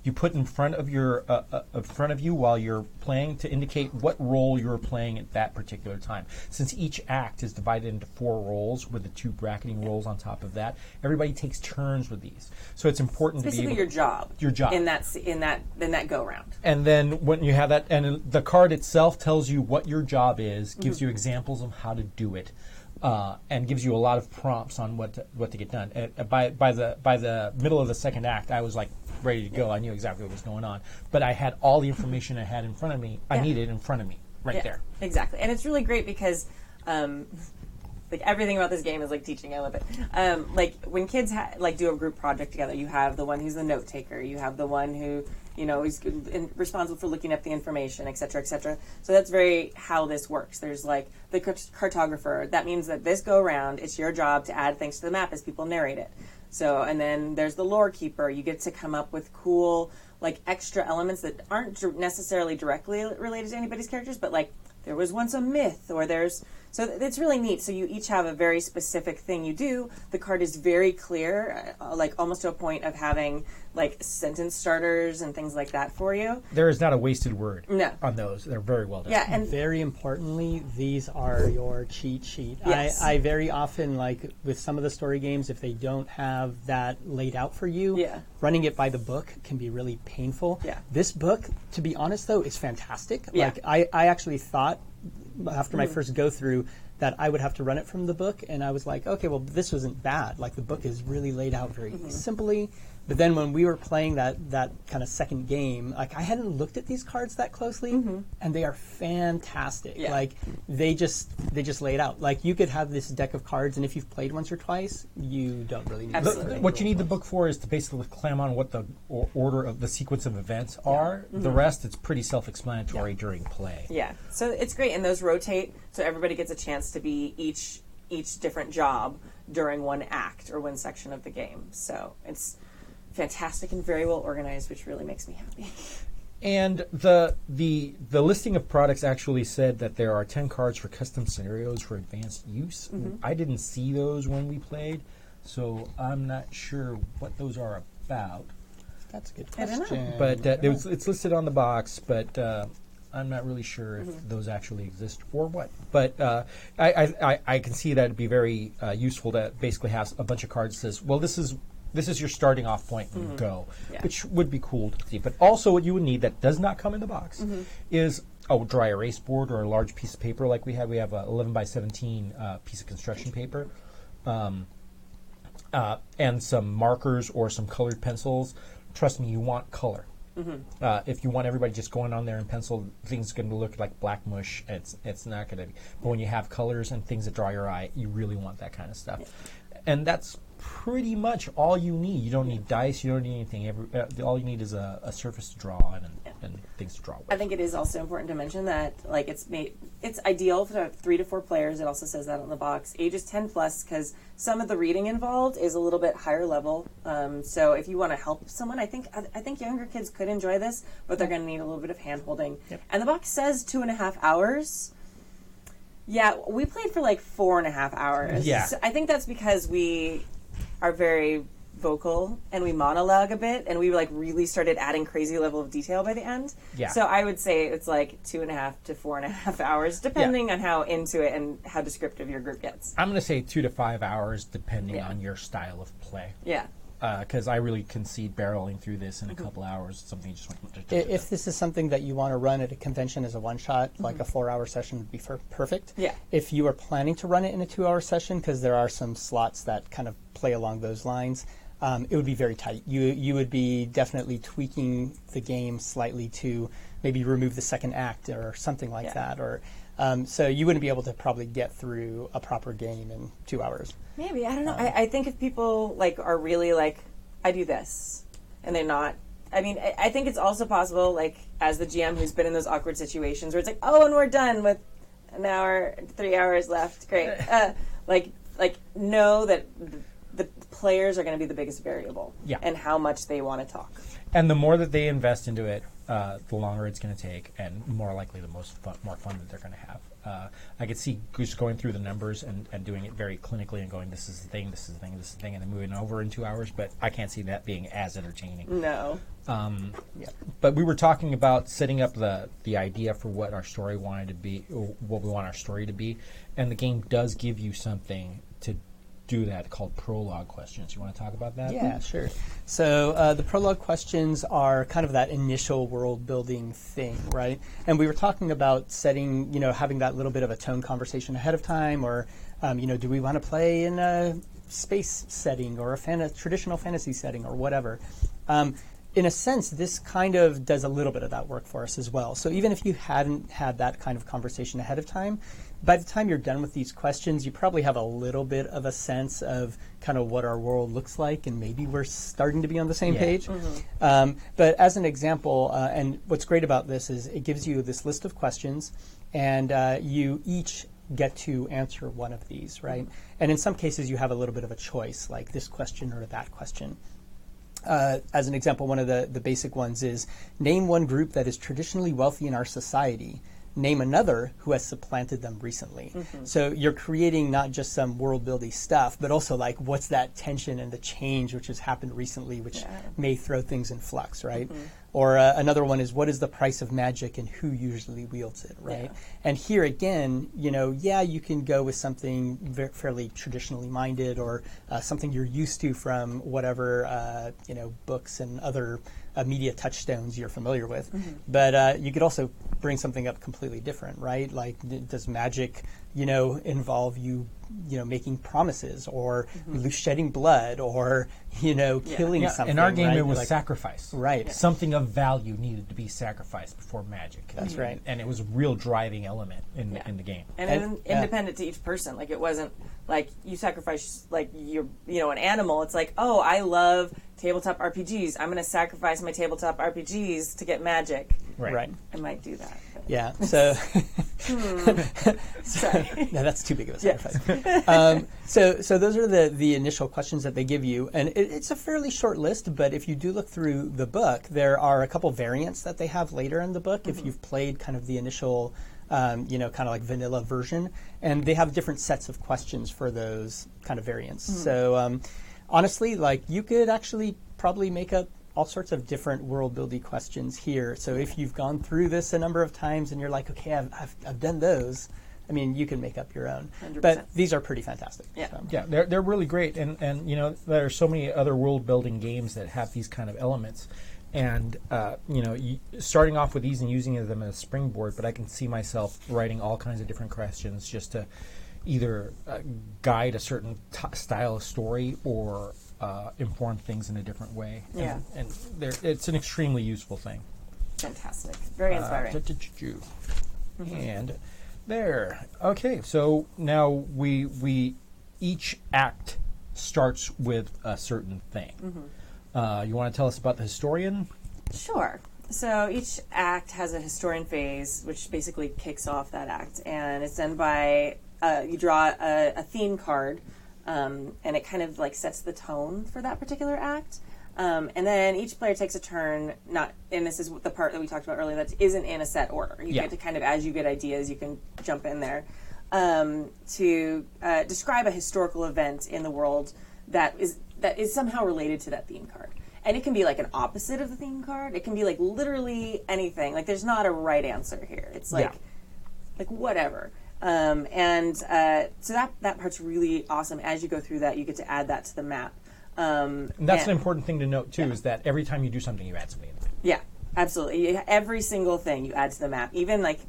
S3: you put in front of you while you're playing to indicate what role you're playing at that particular time. Since each act is divided into 4 roles with the 2 bracketing roles on top of that, everybody takes turns with these. So it's important to be able
S2: basically your job
S3: in
S2: that go round.
S3: And then when you have that, and the card itself tells you what your job is, gives you examples of how to do it. And gives you a lot of prompts on what to get done. By the middle of the second act, I was like ready to go. I knew exactly what was going on, but I had all the information I had in front of me. I needed in front of me, there.
S2: Exactly, and it's really great because, like everything about this game is like teaching. I love it. Like when kids do a group project together, you have the one who's the note taker. You have the one who is responsible for looking up the information, et cetera, et cetera. So that's very how this works. There's like the cartographer. That means that this go around, it's your job to add things to the map as people narrate it. So, and then there's the lore keeper. You get to come up with cool, like extra elements that aren't necessarily directly related to anybody's characters, but like there was once a myth, or so it's really neat. So you each have a very specific thing you do. The card is very clear, like almost to a point of having like sentence starters and things like that for you.
S3: There is not a wasted word on those. They're very well done.
S2: Yeah, and
S4: very importantly, these are your cheat sheet.
S2: Yes.
S4: I very often, like with some of the story games, if they don't have that laid out for you, running it by the book can be really painful.
S2: Yeah.
S4: This book, to be honest though, is fantastic.
S2: Yeah.
S4: Like I actually thought after my first go through that I would have to run it from the book, and I was like, okay, well, this wasn't bad. Like the book is really laid out very simply. But then when we were playing that kind of second game, like I hadn't looked at these cards that closely, and they are fantastic.
S2: Yeah.
S4: Like they just lay it out. Like you could have this deck of cards, and if you've played once or twice, you don't really need
S3: What you need the book for is to basically clam on what the order of the sequence of events are. The rest, it's pretty self-explanatory during play.
S2: Yeah, so it's great, and those rotate, so everybody gets a chance to be each different job during one act or one section of the game. So it's fantastic and very well organized, which really makes me happy.
S3: And the listing of products actually said that there are 10 cards for custom scenarios for advanced use. I didn't see those when we played, so I'm not sure what those are about.
S4: That's a good
S2: I don't
S4: question.
S2: know.
S3: But it's listed on the box, but I'm not really sure if those actually exist or what. But I can see that it'd be very useful to basically have a bunch of cards that says, well, this is your starting off point and go, which would be cool to see. But also what you would need that does not come in the box is a dry erase board or a large piece of paper like we have. We have a 11 by 17 piece of construction paper and some markers or some colored pencils. Trust me, you want color. If you want everybody just going on there in pencil, things are going to look like black mush. It's not going to be. But when you have colors and things that draw your eye, you really want that kind of stuff. And that's pretty much all you need. You don't need dice. You don't need anything. All you need is a surface to draw on and things to draw with.
S2: I think it is also important to mention that like it's ideal for 3 to 4 players. It also says that on the box. Ages 10 plus, because some of the reading involved is a little bit higher level. So if you want to help someone, I think younger kids could enjoy this, but they're going to need a little bit of hand holding. And the box says 2.5 hours. Yeah, we played for like 4.5 hours.
S3: Yeah.
S2: So I think that's because we are very vocal and we monologue a bit, and we like really started adding crazy level of detail by the end.
S3: Yeah.
S2: So I would say it's like 2.5 to 4.5 hours, depending on how into it and how descriptive your group gets.
S3: I'm going to say 2 to 5 hours, depending on your style of play.
S2: Yeah.
S3: Because I really can see barreling through this in a couple hours. Something just went.
S4: If this is something that you want to run at a convention as a one-shot, like a 4-hour session would be perfect.
S2: Yeah.
S4: If you are planning to run it in a 2-hour session, because there are some slots that kind of play along those lines, it would be very tight. You would be definitely tweaking the game slightly to maybe remove the second act or something like that, or so you wouldn't be able to probably get through a proper game in 2 hours.
S2: Maybe, I don't know. I think if people like are really like, I do this, and they're not. I mean, I think it's also possible, like as the GM who's been in those awkward situations where it's like, oh, and we're done with an hour, 3 hours left. Great. Like know that the players are going to be the biggest variable, and how much they want to talk.
S3: And the more that they invest into it, the longer it's going to take, and more likely more fun that they're going to have. I could see just going through the numbers and doing it very clinically and going, this is the thing, this is the thing, this is the thing, and then moving over in 2 hours. But I can't see that being as entertaining.
S2: No.
S3: But we were talking about setting up the idea for what our story wanted to be, or what we want our story to be, and the game does give you something to do that called Prologue Questions. You want to talk about that?
S4: Yeah, sure. So the Prologue Questions are kind of that initial world building thing, right? And we were talking about setting, having that little bit of a tone conversation ahead of time, or, do we want to play in a space setting or a traditional fantasy setting or whatever. In a sense, this kind of does a little bit of that work for us as well. So even if you hadn't had that kind of conversation ahead of time, by the time you're done with these questions, you probably have a little bit of a sense of kind of what our world looks like, and maybe we're starting to be on the same page. But as an example, and what's great about this is it gives you this list of questions, and you each get to answer one of these, right? And in some cases, you have a little bit of a choice, like this question or that question. As an example, one of the basic ones is, name one group that is traditionally wealthy in our society. Name another who has supplanted them recently. So you're creating not just some world-building stuff, but also like what's that tension and the change which has happened recently, which may throw things in flux, right? Or another one is, what is the price of magic and who usually wields it, right? And here again, you can go with something fairly traditionally minded, or something you're used to from whatever, books and other media touchstones you're familiar with. But you could also bring something up completely different, right? Like, does magic, involve you, making promises, or shedding blood, or, killing something?
S3: In our game,
S4: right?
S3: it was sacrifice.
S4: Right.
S3: Something of value needed to be sacrificed before magic.
S4: That's right.
S3: And it was a real driving element in the game.
S2: And independent to each person. Like, it wasn't like you sacrifice, like, you're, an animal. It's like, oh, I love tabletop RPGs. I'm going to sacrifice my tabletop RPGs to get magic.
S3: Right.
S2: I might do that. But.
S4: Yeah. So,
S2: Sorry.
S4: no, that's too big of a sacrifice. So those are the initial questions that they give you, and it's a fairly short list. But if you do look through the book, there are a couple variants that they have later in the book. If you've played kind of the initial, kind of like vanilla version, and they have different sets of questions for those kind of variants. So honestly, like, you could actually probably make up all sorts of different world-building questions here. So if you've gone through this a number of times and you're like, okay, I've done those, I mean, you can make up your own.
S2: 100%.
S4: But these are pretty fantastic.
S2: Yeah.
S4: So.
S3: Yeah, they're really great, and there are so many other world-building games that have these kind of elements. And, starting off with these and using them as a springboard, but I can see myself writing all kinds of different questions just to either guide a certain style of story or inform things in a different way.
S2: Yeah.
S3: And it's an extremely useful thing.
S2: Fantastic. Very inspiring.
S3: And there. Okay, so now we each act starts with a certain thing. You want to tell us about the historian?
S2: Sure. So each act has a historian phase, which basically kicks off that act, and it's done by you draw a theme card, and it kind of like sets the tone for that particular act. And then each player takes a turn, and this is the part that we talked about earlier that isn't in a set order. You get to kind of, as you get ideas, you can jump in there, to describe a historical event in the world that is somehow related to that theme card. And it can be like an opposite of the theme card. It can be like literally anything. Like, there's not a right answer here. It's like whatever. So that part's really awesome. As you go through that, you get to add that to the map.
S3: And that's an important thing to note, too, is that every time you do something, you add something.
S2: Yeah, absolutely. Every single thing you add to the map. Even like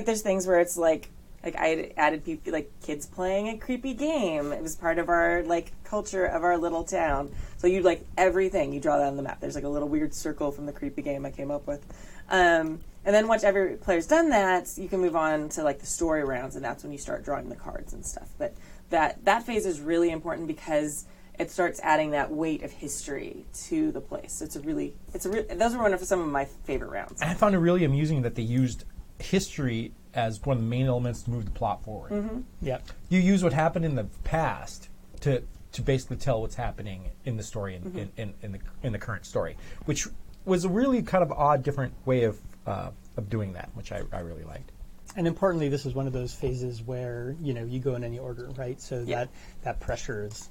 S2: there's things where it's like I added people, like kids playing a creepy game. It was part of our culture of our little town. So you everything, you draw that on the map. There's like a little weird circle from the creepy game I came up with. And then once every player's done that, you can move on to the story rounds, and that's when you start drawing the cards and stuff. But that phase is really important because it starts adding that weight of history to the place. Those were some of my favorite rounds.
S3: I found it really amusing that they used history as one of the main elements to move the plot forward.
S4: Yeah.
S3: You use what happened in the past to basically tell what's happening in the story in the current story, which was a really kind of odd, different way of doing that, which I really liked.
S4: And importantly, this is one of those phases where, you go in any order, right? So that pressure is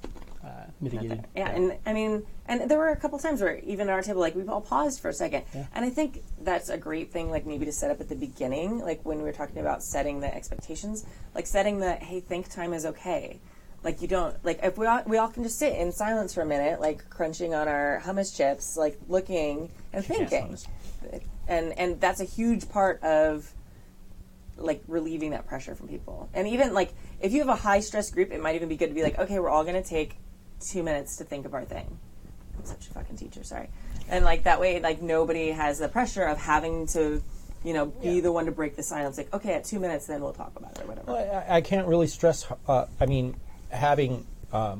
S4: mitigated.
S2: Yeah, and I mean, and there were a couple times where even at our table, like, we've all paused for a second.
S4: Yeah.
S2: And I think that's a great thing, like, maybe to set up at the beginning, like, when we were talking about setting the expectations, like, setting the, hey, think time is okay. Like, you don't, like, if we all can just sit in silence for a minute, like, crunching on our hummus chips, like, looking and thinking. And that's a huge part of, like, relieving that pressure from people. And even, like, if you have a high-stress group, it might even be good to be like, okay, we're all going to take 2 minutes to think of our thing. I'm such a fucking teacher, sorry. And, like, that way, like, nobody has the pressure of having to, be the one to break the silence. Like, okay, at 2 minutes, then we'll talk about it or whatever.
S3: Well, I can't really stress, having, I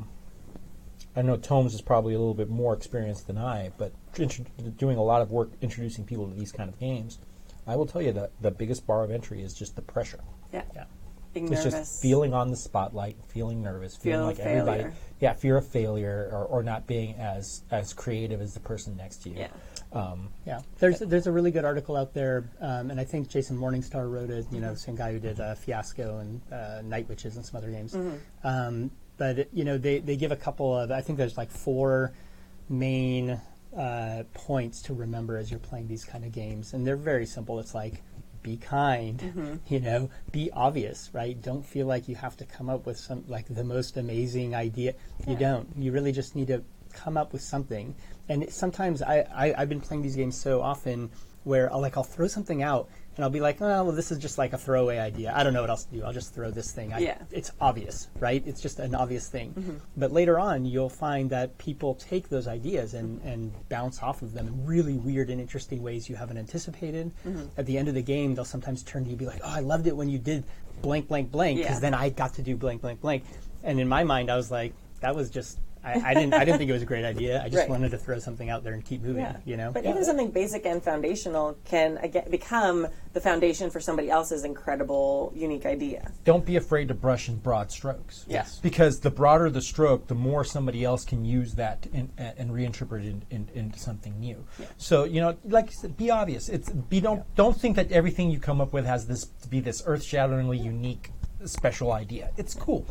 S3: know Tomes is probably a little bit more experienced than I, but doing a lot of work introducing people to these kind of games, I will tell you that the biggest bar of entry is just the pressure.
S2: Yeah. Being
S3: It's
S2: nervous.
S3: just feeling on the spotlight, feeling nervous, feeling like everybody. Yeah, fear of failure or not being as creative as the person next to you.
S2: Yeah.
S4: There's a really good article out there, and I think Jason Morningstar wrote it. The same guy who did Fiasco and Night Witches and some other games. But they give a couple of, I think there's like 4 main points to remember as you're playing these kind of games, and they're very simple. It's like, be kind, be obvious, right? Don't feel like you have to come up with some, like, the most amazing idea. You don't. You really just need to come up with something. And sometimes I've been playing these games so often where I'll throw something out and I'll be like, oh, well, this is just like a throwaway idea. I don't know what else to do. I'll just throw this thing. It's obvious, right? It's just an obvious thing. But later on, you'll find that people take those ideas and bounce off of them in really weird and interesting ways you haven't anticipated. At the end of the game, they'll sometimes turn to you and be like, oh, I loved it when you did blank, blank, blank, because then I got to do blank, blank, blank. And in my mind, I was like, that was just... I didn't think it was a great idea. I just wanted to throw something out there and keep moving,
S2: But even something basic and foundational can become the foundation for somebody else's incredible, unique idea.
S3: Don't be afraid to brush in broad strokes.
S4: Yes.
S3: Because the broader the stroke, the more somebody else can use that and reinterpret it into something new. Yeah. So, like you said, be obvious. Don't think that everything you come up with has to be this earth-shatteringly unique, special idea. It's cool.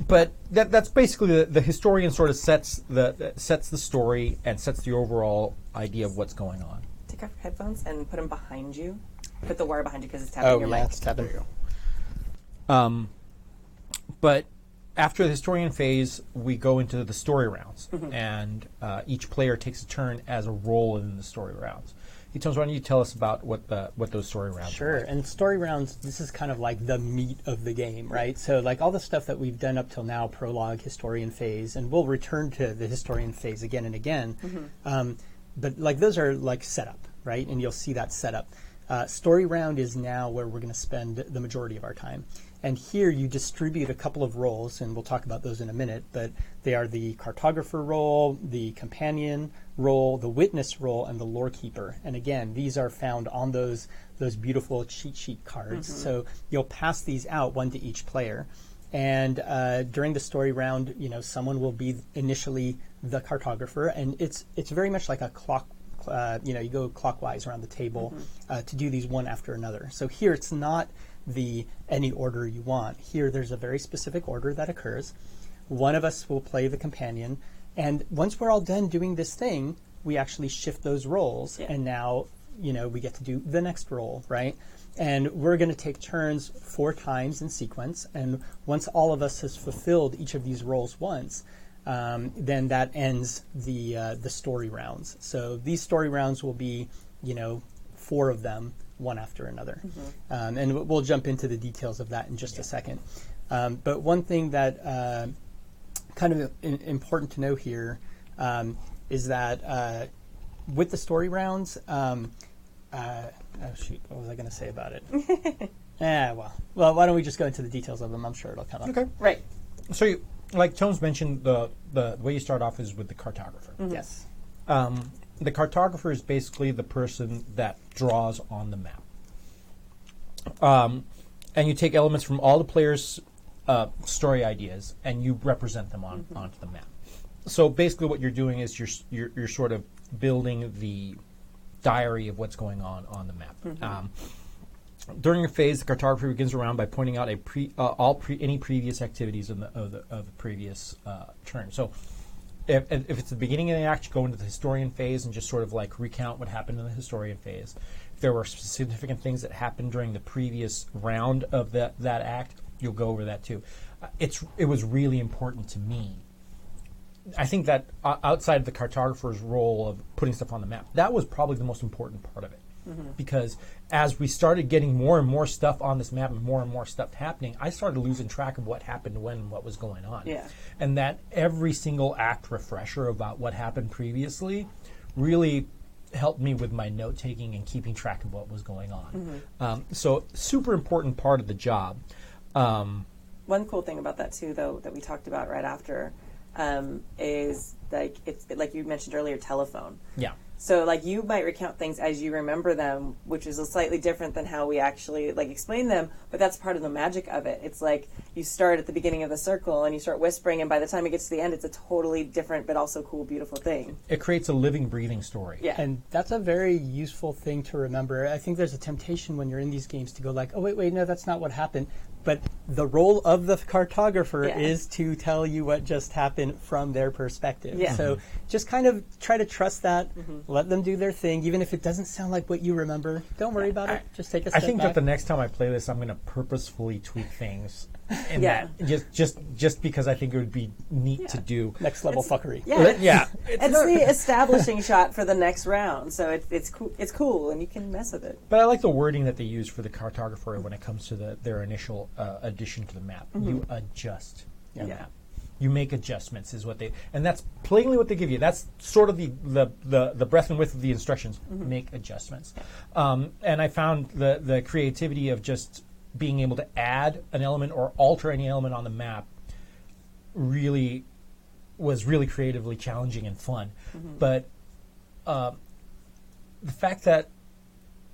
S3: But that's basically the historian sort of sets the story and sets the overall idea of what's going on.
S2: Take off your headphones and put them behind you. Put the wire behind you because it's tapping your mic.
S4: It's tapping.
S3: There you go. But after the historian phase, we go into the story rounds, and each player takes a turn as a role in the story rounds. Tomes, why don't you tell us about what those story rounds are?
S4: Sure, and story rounds, this is kind of like the meat of the game, right? So like all the stuff that we've done up till now, prologue, historian phase, and we'll return to the historian phase again and again. But like those are like setup, right? And you'll see that setup. Story round is now where we're going to spend the majority of our time. And here you distribute a couple of roles, and we'll talk about those in a minute, but they are the cartographer role, the companion role, the witness role, and the lore keeper. And again, these are found on those beautiful cheat sheet cards. So you'll pass these out, one to each player. And during the story round, someone will be initially the cartographer, and it's very much like a clock. You go clockwise around the table to do these one after another. So here it's not any order you want. Here there's a very specific order that occurs. One of us will play the companion, and once we're all done doing this thing, we actually shift those roles, and now we get to do the next role, right? And we're going to take turns 4 times in sequence, and once all of us has fulfilled each of these roles once, then that ends the story rounds. So these story rounds will be, 4 of them, one after another. And we'll jump into the details of that in just a second. But one thing that kind of important to know here is that with the story rounds, what was I going to say about it? Well, why don't we just go into the details of them? I'm sure it'll come up.
S3: Okay.
S2: Right.
S3: So, like Tomes mentioned, the way you start off is with the cartographer.
S4: Yes.
S3: The cartographer is basically the person that draws on the map. And you take elements from all the players' story ideas and you represent them onto the map. So basically what you're doing is you're sort of building the diary of what's going on the map. During your phase, the cartographer begins a round by pointing out any previous activities of the previous turn. So, if it's the beginning of the act, you go into the historian phase and just sort of like recount what happened in the historian phase. If there were significant things that happened during the previous round of that act, you'll go over that too. It was really important to me. I think that outside of the cartographer's role of putting stuff on the map, that was probably the most important part of it. Because as we started getting more and more stuff on this map and more stuff happening, I started losing track of what happened when and what was going on.
S2: Yeah.
S3: And that every single act refresher about what happened previously really helped me with my note-taking and keeping track of what was going on. So super important part of the job.
S2: One cool thing about that too, though, that we talked about right after, is like it's like you mentioned earlier, telephone.
S3: Yeah.
S2: So like you might recount things as you remember them, which is a slightly different than how we actually like explain them, but that's part of the magic of it. It's like you start at the beginning of the circle and you start whispering, and by the time it gets to the end, it's a totally different but also cool, beautiful thing.
S3: It creates a living, breathing story.
S2: Yeah.
S4: And that's a very useful thing to remember. I think there's a temptation when you're in these games to go like, oh, wait, no, that's not what happened. But the role of the cartographer is to tell you what just happened from their perspective.
S2: Yeah.
S4: So just kind of try to trust that, let them do their thing. Even if it doesn't sound like what you remember, don't worry about it. Just take a step
S3: I think
S4: back.
S3: that the next time I play this, I'm going to purposefully tweak things. And
S2: Yeah.
S3: that just because I think it would be neat to do.
S4: Next level fuckery.
S2: Yeah.
S3: It's
S2: It's the establishing shot for the next round, so it's cool. It's cool, and you can mess with it.
S3: But I like the wording that they use for the cartographer when it comes to their initial addition to the map. You adjust your map. You make adjustments, is what and that's plainly what they give you. That's sort of the breadth and width of the instructions. Make adjustments, and I found the creativity of just being able to add an element or alter any element on the map was really creatively challenging and fun. But the fact that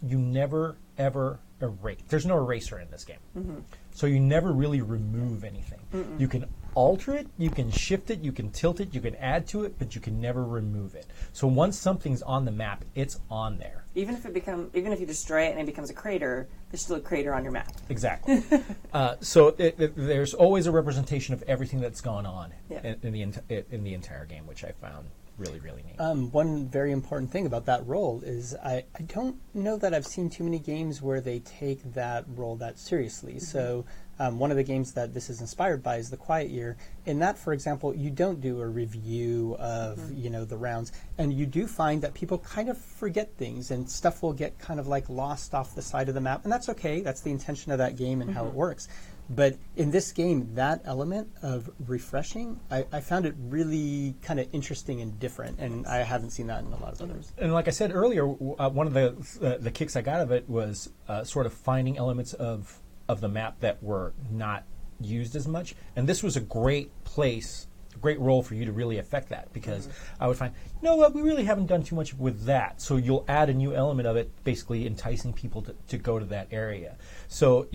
S3: you never ever erase, there's no eraser in this game, so you never really remove anything. You can alter it, you can shift it, you can tilt it, you can add to it, but you can never remove it. So once something's on the map, it's on there.
S2: Even if you destroy it and it becomes a crater, there's still a crater on your map.
S3: Exactly. So there's always a representation of everything that's gone on in the entire game, which I found really, really neat.
S4: One very important thing about that role is I don't know that I've seen too many games where they take that role that seriously. So one of the games that this is inspired by is The Quiet Year. In that, for example, you don't do a review of the rounds, and you do find that people kind of forget things, and stuff will get kind of like lost off the side of the map, and that's okay. That's the intention of that game and how it works. But in this game, that element of refreshing, I found it really kind of interesting and different, and I haven't seen that in a lot of others.
S3: And like I said earlier, one of the kicks I got of it was sort of finding elements of the map that were not used as much. And this was a great role for you to really affect that, because I would find, you know what, we really haven't done too much with that. So you'll add a new element of it, basically enticing people to go to that area. So,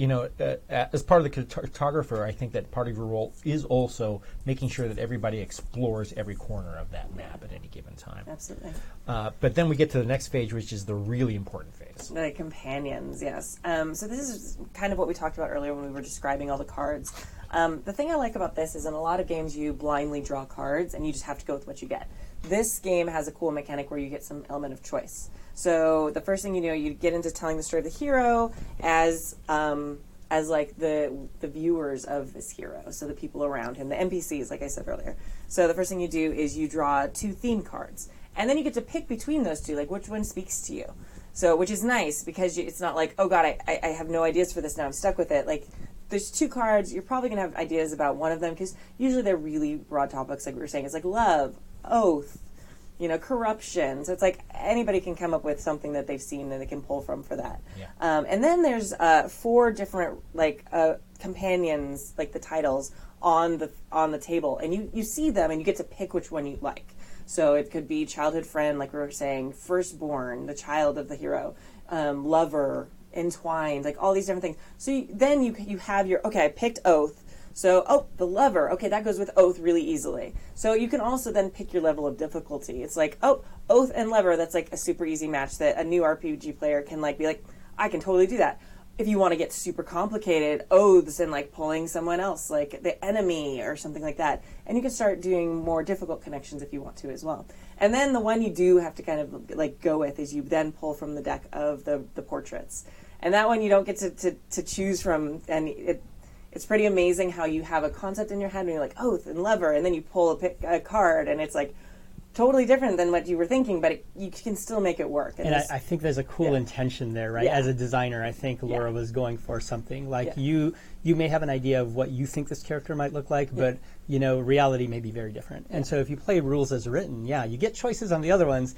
S3: as part of the cartographer, I think that part of your role is also making sure that everybody explores every corner of that map at any given time.
S2: Absolutely.
S3: But then we get to the next phase, which is the really important phase.
S2: The companions, yes. So this is kind of what we talked about earlier when we were describing all the cards. The thing I like about this is in a lot of games you blindly draw cards and you just have to go with what you get. This game has a cool mechanic where you get some element of choice. So the first thing you get into telling the story of the hero as like the viewers of this hero, so the people around him, the NPCs, like I said earlier. So the first thing you do is you draw 2 theme cards, and then you get to pick between those 2, like which one speaks to you. So, which is nice because it's not like, oh God, I have no ideas for this now, I'm stuck with it. Like, there's 2 cards, you're probably going to have ideas about one of them, because usually they're really broad topics, like we were saying. It's like love, oath, corruption. So it's like anybody can come up with something that they've seen and they can pull from for that.
S3: Yeah.
S2: And then there's 4 different companions, like the titles, on the table, and you see them and you get to pick which one you like. So it could be childhood friend, like we were saying, firstborn, the child of the hero, lover, entwined, like all these different things. So then you have your, okay, I picked oath. So, the lover, okay, that goes with oath really easily. So you can also then pick your level of difficulty. It's like, oath and lover, that's like a super easy match that a new RPG player can be like, I can totally do that. if you want to get super complicated, oaths and like pulling someone else, like the enemy or something like that. And you can start doing more difficult connections if you want to as well. And then the one you do have to kind of like go with is you then pull from the deck of the portraits. And that one you don't get to choose from. And it's pretty amazing how you have a concept in your head and you're like, oath and lover, and then you pull a card and it's like totally different than what you were thinking, but you can still make it work.
S4: And I think there's a cool intention there, right?
S2: Yeah.
S4: As a designer, I think Laura was going for something. Like you may have an idea of what you think this character might look like, but reality may be very different. And so if you play rules as written, you get choices on the other ones.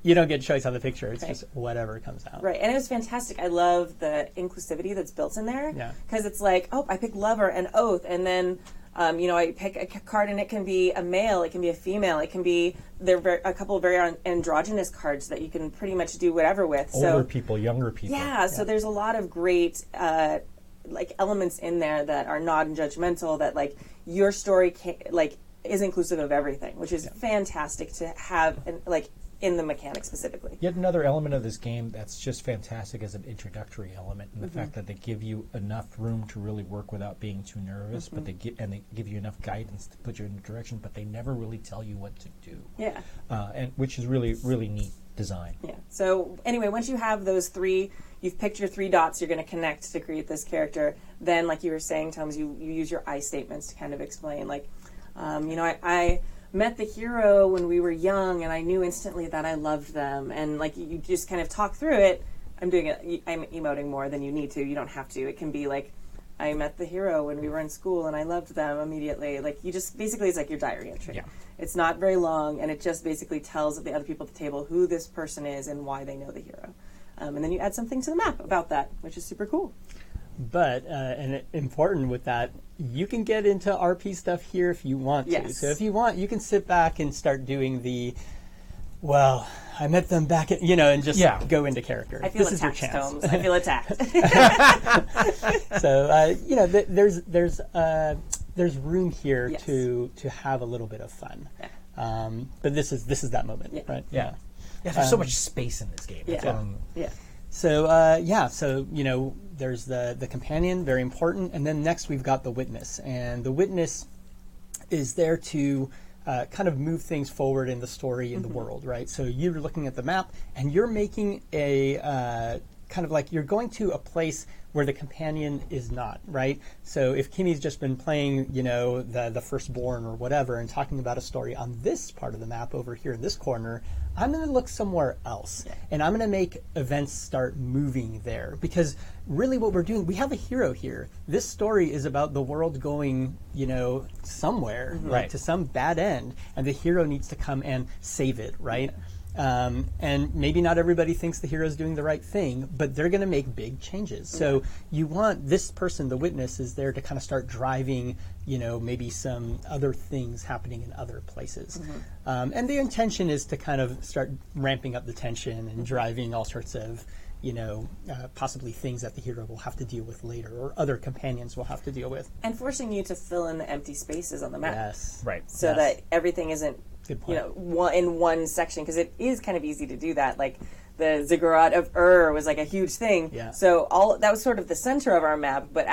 S4: You don't get choice on the picture. It's just whatever comes out.
S2: Right, and it was fantastic. I love the inclusivity that's built in there.
S4: Yeah.
S2: Because it's like, I pick lover and oath, and then I pick a card, and it can be a male, it can be a female, it can be a couple of very androgynous cards that you can pretty much do whatever with.
S3: Older people, younger people.
S2: Yeah, so there's a lot of great elements in there that are non-judgmental, that like your story is inclusive of everything, which is fantastic to have in the mechanics specifically.
S3: Yet another element of this game that's just fantastic as an introductory element, and the fact that they give you enough room to really work without being too nervous, but they give you enough guidance to put you in a direction, but they never really tell you what to do.
S2: Yeah.
S3: And which is really, really neat design.
S2: Yeah. So anyway, once you have those three, you've picked your 3 dots you're going to connect to create this character, then like you were saying, Tums, you use your I statements to kind of explain, like, I met the hero when we were young and I knew instantly that I loved them, and like you just kind of talk through it. I'm emoting more than you need to. You don't have to. It can be like, I met the hero when we were in school and I loved them immediately. Like you just basically, it's like your diary entry.
S3: Yeah.
S2: It's not very long, and it just basically tells the other people at the table who this person is and why they know the hero. And then you add something to the map about that, which is super cool.
S4: But, and important with that, you can get into RP stuff here if you want to.
S2: Yes.
S4: So if you want, you can sit back and start doing I met them back at, and just go into character.
S2: I feel
S4: this
S2: attacked,
S4: is your chance.
S2: Holmes. I feel attacked.
S4: So, there's room here to have a little bit of fun.
S2: Yeah.
S4: But this is that moment, right?
S3: Yeah. Yeah, there's so much space in this game.
S2: Yeah.
S4: So, there's the companion, very important, and then next we've got the witness. And the witness is there to kind of move things forward in the story, in the world, right? So you're looking at the map, and you're making a kind of like you're going to a place where the companion is not, right? So if Kimmy's just been playing, the Firstborn or whatever and talking about a story on this part of the map over here in this corner, I'm going to look somewhere else. Yeah. And I'm going to make events start moving there. Because really what we're doing, we have a hero here. This story is about the world going, somewhere, right, to some bad end. And the hero needs to come and save it, right? Yeah. And maybe not everybody thinks the hero's doing the right thing, but they're going to make big changes. So you want this person, the witness, is there to kind of start driving, maybe some other things happening in other places. And the intention is to kind of start ramping up the tension and driving all sorts of, possibly things that the hero will have to deal with later or other companions will have to deal with.
S2: And forcing you to fill in the empty spaces on the map.
S4: Yes.
S3: Right.
S2: So that everything isn't in one section, because it is kind of easy to do that. Like the Ziggurat of was like a huge thing.
S4: Yeah.
S2: So that was sort of the center of our map. But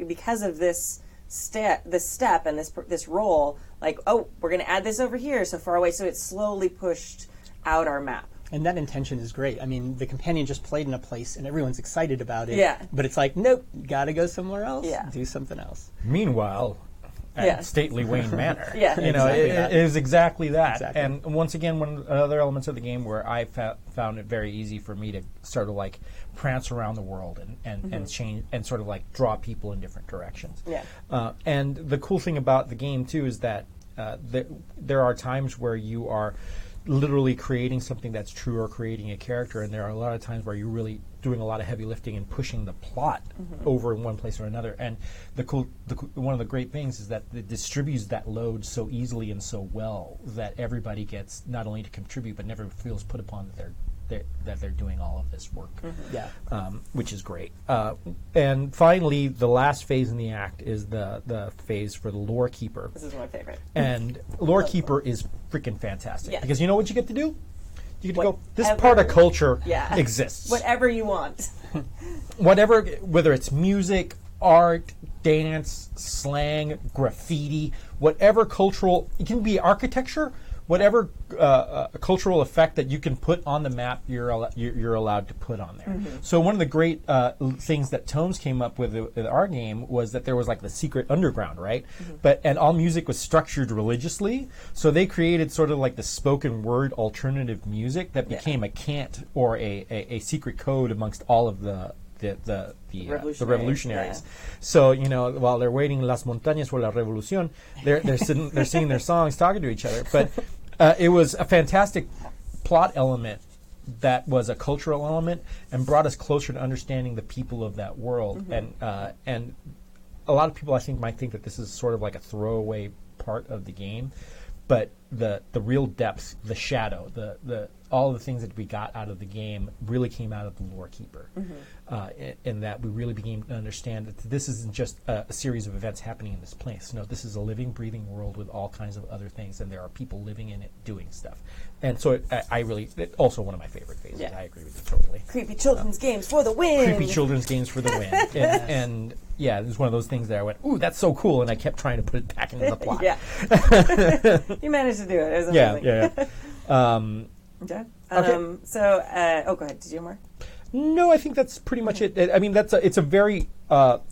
S2: because of this step and this role, like, we're going to add this over here so far away. So it slowly pushed out our map.
S4: And that intention is great. I mean, the companion just played in a place and everyone's excited about it.
S2: Yeah.
S4: But it's like, nope, gotta go somewhere else.
S2: Yeah.
S4: Do something else.
S3: Meanwhile, at stately Wayne Manor.
S2: Yeah.
S3: It is exactly that.
S4: Exactly.
S3: And once again, one of the other elements of the game where I found it very easy for me to sort of like prance around the world and change and sort of like draw people in different directions.
S2: Yeah.
S3: And the cool thing about the game too is that there are times where you are literally creating something that's true or creating a character, and there are a lot of times where you're really doing a lot of heavy lifting and pushing the plot over in one place or another. And one of the great things is that it distributes that load so easily and so well that everybody gets not only to contribute but never feels put upon that they're doing all of this work. Which is great. And finally, the last phase in the act is the phase for the Lore Keeper.
S2: This is my favorite.
S3: And Lore Keeper is freaking fantastic because you know what you get to do? You get to go, this
S2: Whatever.
S3: part of culture exists.
S2: Whatever you want.
S3: whatever, whether it's music, art, dance, slang, graffiti, whatever cultural, it can be architecture, whatever cultural effect that you can put on the map, you're allowed to put on there. So one of the great things that Tomes came up with our game was that there was like the secret underground, right? And all music was structured religiously, so they created sort of like the spoken word alternative music that became a cant or a secret code amongst all of the revolutionaries. So, you know, while they're waiting Las Montañas for la Revolución, they're singing their songs, talking to each other. But it was a fantastic plot element that was a cultural element and brought us closer to understanding the people of that world. And a lot of people, I think, might think that this is sort of like a throwaway part of the game, but the real depth, the shadow, the all the things that we got out of the game really came out of the Lore Keeper, in that we really began to understand that this isn't just a series of events happening in this place. No, this is a living, breathing world with all kinds of other things, and there are people living in it doing stuff. And so it's also one of my favorite phases. I agree with you totally.
S2: Creepy children's games for the win.
S3: Creepy children's games for the win. and yeah, it was one of those things that I went, ooh, that's so cool, and I kept trying to put it back into the plot.
S2: You managed to do it. It was amazing.
S3: Okay.
S2: So, go ahead. Did you have more?
S3: No, I think that's pretty much it. I mean, it's a very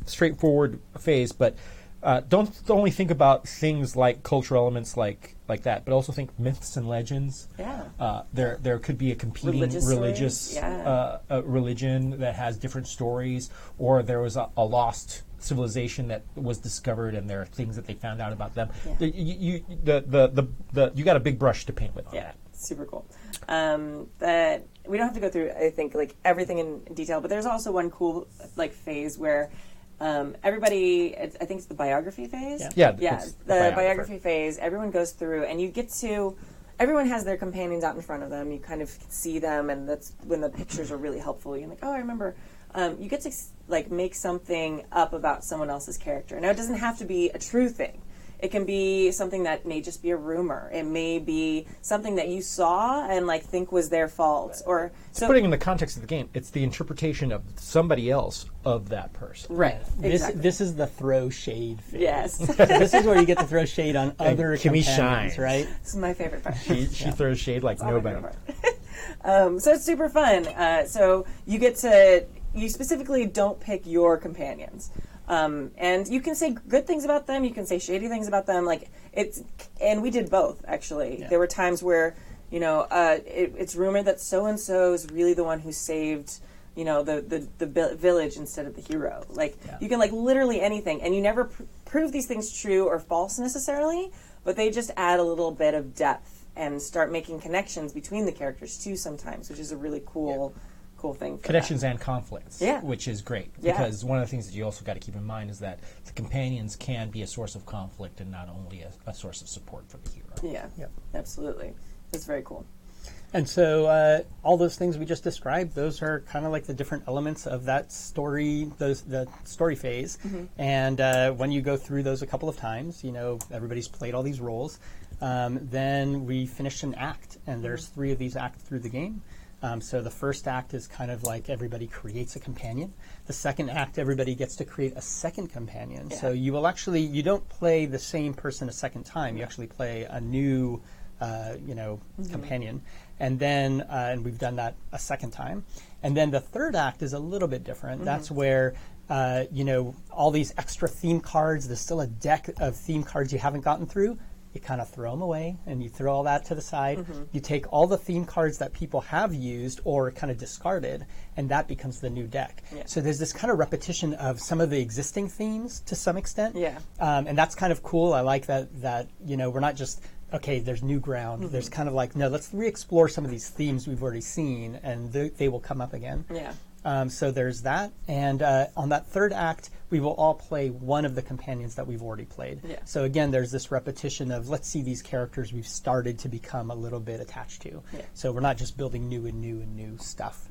S3: straightforward phase, but don't only think about things like cultural elements like that, but also think myths and legends.
S2: Yeah.
S3: There could be a competing religious religion that has different stories, or there was a lost civilization that was discovered, and there are things that they found out about them. You got a big brush to paint with on that.
S2: Super cool. That we don't have to go through, I think, like everything in detail, but there's also one cool like phase where everybody, I think it's the biography phase. The biography phase. Everyone goes through, and you get to. Everyone has their companions out in front of them. You kind of see them, and that's when the pictures are really helpful. You're like, oh, I remember. You get to like make something up about someone else's character. Now, it doesn't have to be a true thing. It can be something that may just be a rumor. It may be something that you saw and like think was their fault. Or so
S3: putting in the context of the game, it's the interpretation of somebody else of that person.
S2: Right. Exactly.
S4: This is the throw shade phase.
S2: Yes.
S4: This is where you get to throw shade on other
S3: Kimmy
S4: companions,
S3: shines.
S4: right?
S2: This is my favorite part.
S3: She throws shade like nobody.
S2: So it's super fun. So you specifically don't pick your companions. And you can say good things about them. You can say shady things about them. And we did both, actually. Yeah. There were times where, it's rumored that so and so is really the one who saved, the village instead of the hero. You can literally anything, and you never prove these things true or false necessarily, but they just add a little bit of depth and start making connections between the characters too sometimes, which is a really cool. Cool thing for
S3: connections
S2: that.
S3: and conflicts, which is great because one of the things that you also got to keep in mind is that the companions can be a source of conflict and not only a source of support for the hero.
S2: Absolutely. That's very cool.
S4: And so all those things we just described, those are kind of like the different elements of that story, the story phase. And when you go through those a couple of times, everybody's played all these roles, then we finish an act, and there's 3 of these acts through the game. So the first act is kind of like everybody creates a companion. The second act, everybody gets to create a second companion. Yeah. So you will you don't play the same person a second time. You actually play a new, companion. And then, and we've done that a second time. And then the third act is a little bit different. That's where, all these extra theme cards, there's still a deck of theme cards you haven't gotten through. You kind of throw them away, and you throw all that to the side. You take all the theme cards that people have used or kind of discarded, and that becomes the new deck. So there's this kind of repetition of some of the existing themes to some extent. And that's kind of cool. I like that we're not just, okay, there's new ground. There's kind of like, no, let's re-explore some of these themes we've already seen, and they will come up again. So there's that. And on that third act, we will all play one of the companions that we've already played. So again, there's this repetition of let's see these characters we've started to become a little bit attached to. So we're not just building new stuff.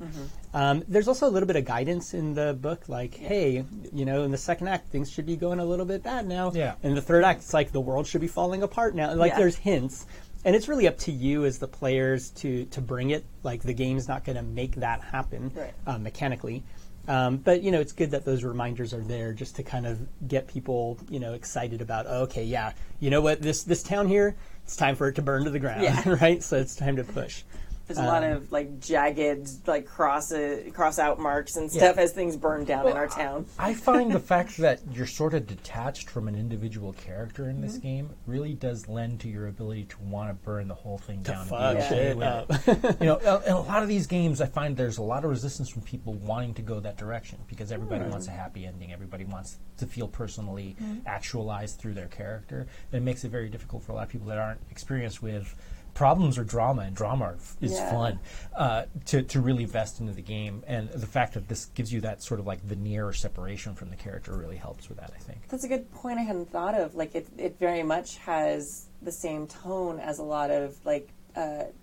S4: There's also a little bit of guidance in the book, like, hey, in the second act, things should be going a little bit bad now. In the third act, it's like the world should be falling apart now. There's hints. And it's really up to you as the players to bring it. Like, the game's not going to make that happen mechanically. But, it's good that those reminders are there just to kind of get people, excited about, okay, yeah, you know what, this town here, it's time for it to burn to the ground, right? So it's time to push.
S2: There's a lot of jagged, cross out marks and stuff as things burn down in our town.
S3: I find the fact that you're sort of detached from an individual character in this game really does lend to your ability to want to burn the whole thing down.
S4: Fuck shit up.
S3: In a lot of these games, I find there's a lot of resistance from people wanting to go that direction because everybody wants a happy ending. Everybody wants to feel personally actualized through their character. And it makes it very difficult for a lot of people that aren't experienced with problems or drama, and drama is fun to really vest into the game. And the fact that this gives you that sort of veneer or separation from the character really helps with that, I think.
S2: That's a good point I hadn't thought of. It very much has the same tone as a lot of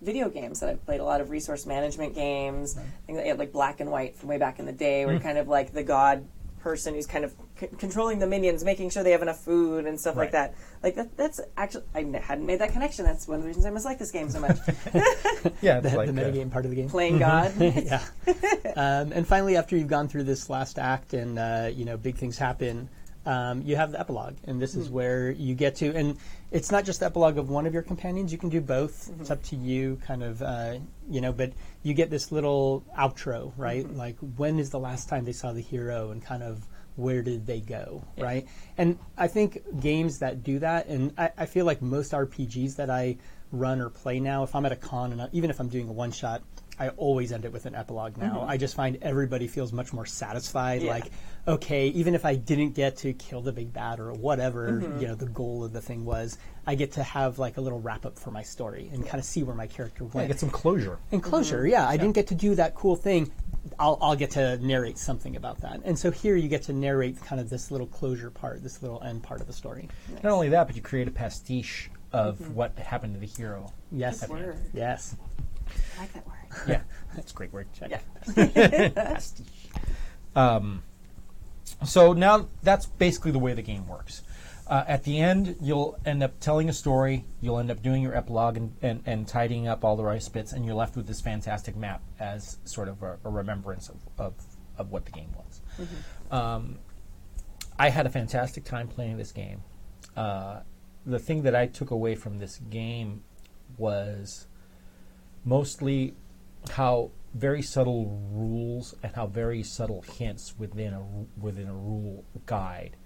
S2: video games that I've played. A lot of resource management games, things that you have Black and White from way back in the day, where you're kind of the god person who's kind of controlling the minions, making sure they have enough food and stuff like that. That's actually, I hadn't made that connection. That's one of the reasons I must like this game so much.
S3: Yeah,
S4: the metagame part of the game.
S2: Playing God.
S4: Yeah. And finally, after you've gone through this last act and, big things happen, you have the epilogue. And this is where you get to, and it's not just the epilogue of one of your companions. You can do both. It's up to you, kind of, but you get this little outro, right? When is the last time they saw the hero and kind of where did they go, right? And I think games that do that, and I feel like most RPGs that I run or play now, if I'm at a con, and even if I'm doing a one-shot, I always end it with an epilogue now. I just find everybody feels much more satisfied. Okay, even if I didn't get to kill the big bad or whatever, the goal of the thing was, I get to have a little wrap-up for my story and kind of see where my character went.
S3: Get some closure.
S4: And closure, I didn't get to do that cool thing. I'll get to narrate something about that. And so here you get to narrate kind of this little closure part, this little end part of the story.
S3: Nice. Not only that, but you create a pastiche of what happened to the hero.
S4: Yes.
S2: Good word.
S4: Yes.
S2: I like that word.
S3: Yeah, that's a great word.
S2: Yeah.
S3: Pastiche. So now that's basically the way the game works. At the end, you'll end up telling a story, you'll end up doing your epilogue and tidying up all the rice bits, and you're left with this fantastic map as sort of a remembrance of what the game was. I had a fantastic time playing this game. The thing that I took away from this game was mostly how very subtle rules and how very subtle hints within a rule guide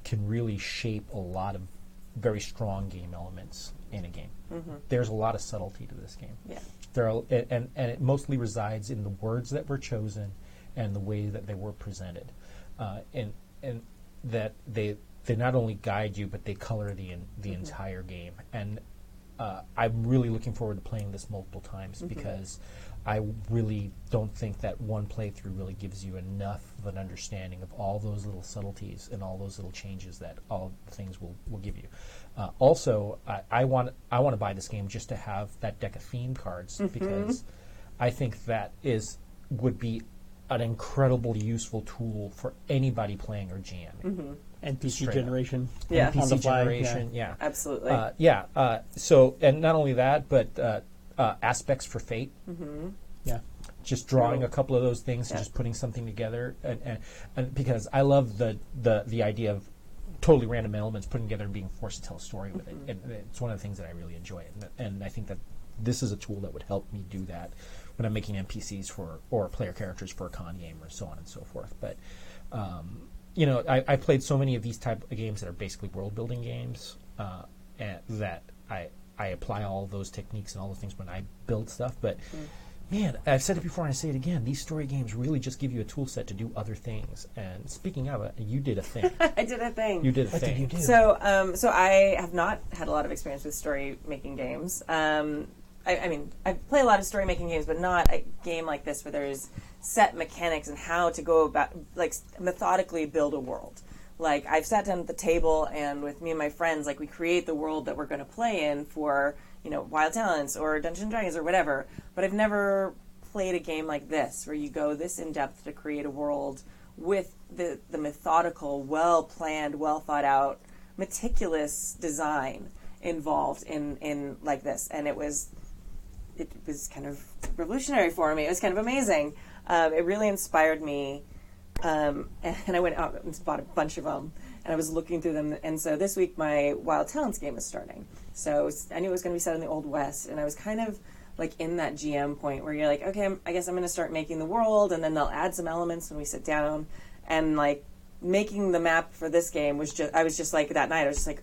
S3: can really shape a lot of very strong game elements in a game. There's a lot of subtlety to this game.
S2: Yeah.
S3: And it mostly resides in the words that were chosen and the way that they were presented, and that they not only guide you but they color the entire game. And I'm really looking forward to playing this multiple times because I really don't think that one playthrough really gives you enough of an understanding of all those little subtleties and all those little changes that all the things will give you. Also, I want to buy this game just to have that deck of theme cards because I think that would be an incredibly useful tool for anybody playing or GMing.
S4: NPC generation.
S2: Yeah.
S4: On the
S3: NPC
S4: fly,
S3: generation, yeah.
S2: Absolutely.
S3: So, and not only that, but aspects for fate.
S4: Yeah.
S3: Just drawing a couple of those things and just putting something together, and because I love the idea of totally random elements putting together and being forced to tell a story with it. And it's one of the things that I really enjoy. And I think that this is a tool that would help me do that when I'm making NPCs or player characters for a con game or so on and so forth. But I played so many of these type of games that are basically world building games, and that I apply all those techniques and all those things when I build stuff. But man, I've said it before and I say it again, these story games really just give you a tool set to do other things. And speaking of it, you did a thing.
S2: I did a thing.
S3: You did a
S4: What
S3: thing.
S4: did you do?
S2: So I have not had a lot of experience with story making games. I mean, I play a lot of story making games, but not a game like this where there's set mechanics and how to go about, methodically build a world. I've sat down at the table and with me and my friends, we create the world that we're going to play in for, Wild Talents or Dungeons & Dragons or whatever. But I've never played a game like this where you go this in-depth to create a world with the methodical, well-planned, well-thought-out, meticulous design involved in like this. And it was kind of revolutionary for me. It was kind of amazing. It really inspired me And I went out and bought a bunch of them, and I was looking through them. And so this week, my Wild Talents game is starting. So I knew it was going to be set in the Old West, and I was kind of like in that GM point where you're like, okay, I guess I'm going to start making the world, and then they'll add some elements when we sit down. And like making the map for this game was just, I was just like that night, I was just like,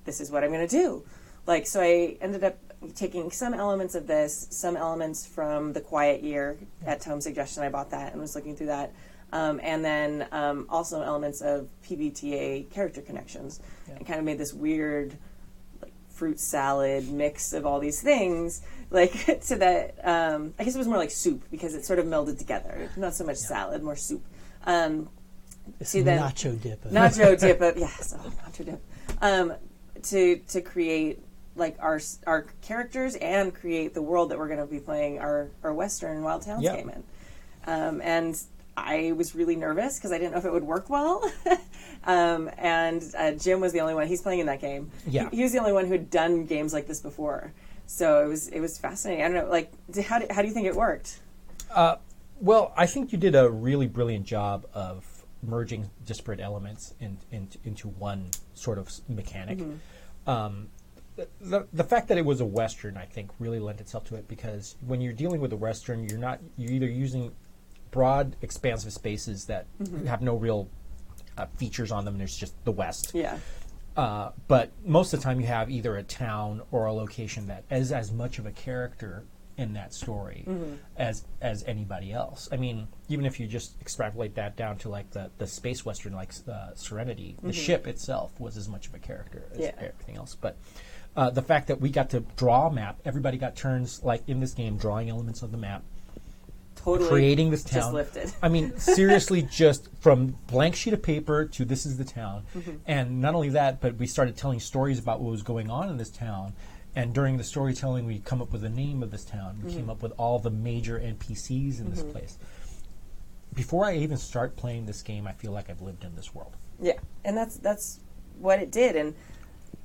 S2: this is what I'm going to do. Like, so I ended up taking some elements of this, some elements from The Quiet Year at Tom's suggestion. I bought that and was looking through that. And then also elements of PBTA character connections. Yeah. And kind of made this weird like, fruit salad mix of all these things. Like, so that, I guess it was more like soup because it sort of melded together. Not so much salad, more soup.
S4: It's nacho dip.
S2: Nacho dip, yes, nacho dip. To create like our characters and create the world that we're going to be playing our Western Wild Talents game in. And I was really nervous because I didn't know if it would work well. And Jim was the only one. He's playing in that game.
S3: Yeah.
S2: He was the only one who had done games like this before. So it was fascinating. I don't know, like, how do you think it worked?
S3: Well, I think you did a really brilliant job of merging disparate elements into one sort of mechanic. The fact that it was a Western, I think, really lent itself to it because when you're dealing with a Western, you're either using broad, expansive spaces that have no real features on them. There's just the West.
S2: Yeah.
S3: But most of the time, you have either a town or a location that is as much of a character in that story as anybody else. I mean, even if you just extrapolate that down to like the space Western, like Serenity, the ship itself was as much of a character as everything else. But the fact that we got to draw a map, everybody got turns, like in this game, drawing elements of the map,
S2: totally
S3: creating this town.
S2: Just lifted.
S3: I mean, seriously, just from blank sheet of paper to this is the town. And not only that, but we started telling stories about what was going on in this town. And during the storytelling, we come up with the name of this town. We came up with all the major NPCs in this place. Before I even start playing this game, I feel like I've lived in this world.
S2: Yeah, and that's what it did, and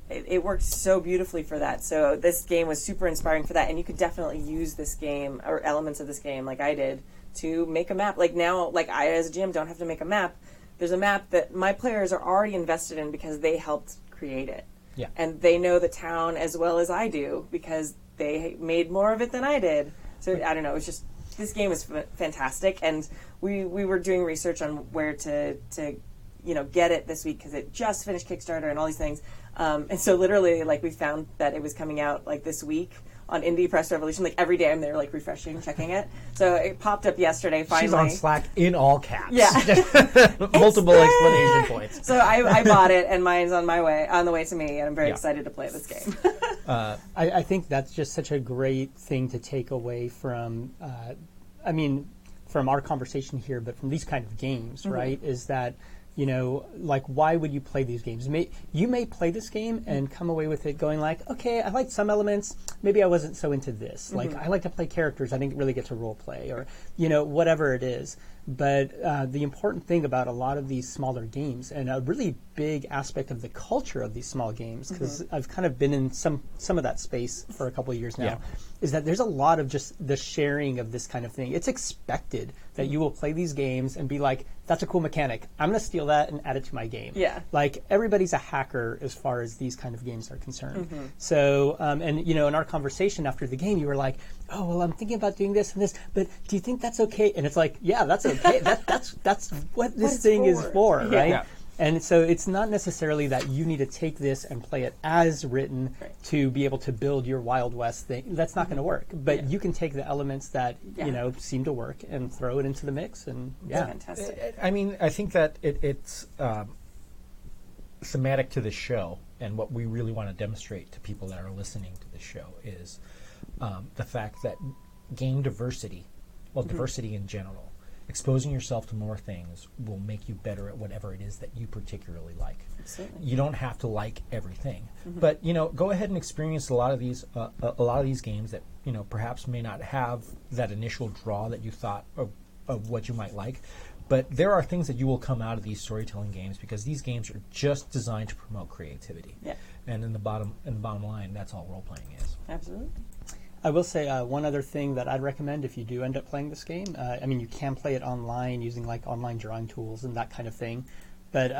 S2: it worked so beautifully for that. So this game was super inspiring for that, and you could definitely use this game, or elements of this game, like I did, to make a map. Like now, like I as a GM don't have to make a map. There's a map that my players are already invested in because they helped create it.
S3: Yeah.
S2: And they know the town as well as I do because they made more of it than I did. So I don't know. It was just this game was fantastic, and we were doing research on where to get it this week because it just finished Kickstarter and all these things. And so literally, like we found that it was coming out like this week on Indie Press Revolution. Like every day I'm there, like refreshing, checking it. So it popped up yesterday. Finally,
S3: she's on Slack in all caps.
S2: Yeah,
S3: multiple explanation points.
S2: So I bought it, and mine's on the way to me, and I'm very excited to play this game.
S4: I think that's just such a great thing to take away from. From our conversation here, but from these kind of games, right? Is that like why would you play these games? You may play this game and come away with it going like, okay, I liked some elements, maybe I wasn't so into this. Like I like to play characters, I didn't really get to role play, or whatever it is. But the important thing about a lot of these smaller games, and a really big aspect of the culture of these small games, because I've kind of been in some of that space for a couple of years now, is that there's a lot of just the sharing of this kind of thing. It's expected that you will play these games and be like, that's a cool mechanic. I'm going to steal that and add it to my game.
S2: Yeah.
S4: Like, everybody's a hacker as far as these kind of games are concerned. So, in our conversation after the game, you were like, oh, well, I'm thinking about doing this and this, but do you think that's okay? And it's like, yeah, that's okay. That's what this thing is for, right? Yeah. And so it's not necessarily that you need to take this and play it as written to be able to build your Wild West thing. That's not going to work. But you can take the elements that seem to work and throw it into the mix. And
S2: fantastic.
S3: I mean, I think that it's thematic to the show, and what we really want to demonstrate to people that are listening to the show is the fact that game diversity, diversity in general, exposing yourself to more things will make you better at whatever it is that you particularly like.
S2: Absolutely.
S3: You don't have to like everything, but go ahead and experience a lot of these games that perhaps may not have that initial draw that you thought of what you might like. But there are things that you will come out of these storytelling games because these games are just designed to promote creativity.
S2: Yeah.
S3: And in the bottom line, that's all role playing is.
S2: Absolutely.
S4: I will say one other thing that I'd recommend if you do end up playing this game. I mean, you can play it online using like online drawing tools and that kind of thing. But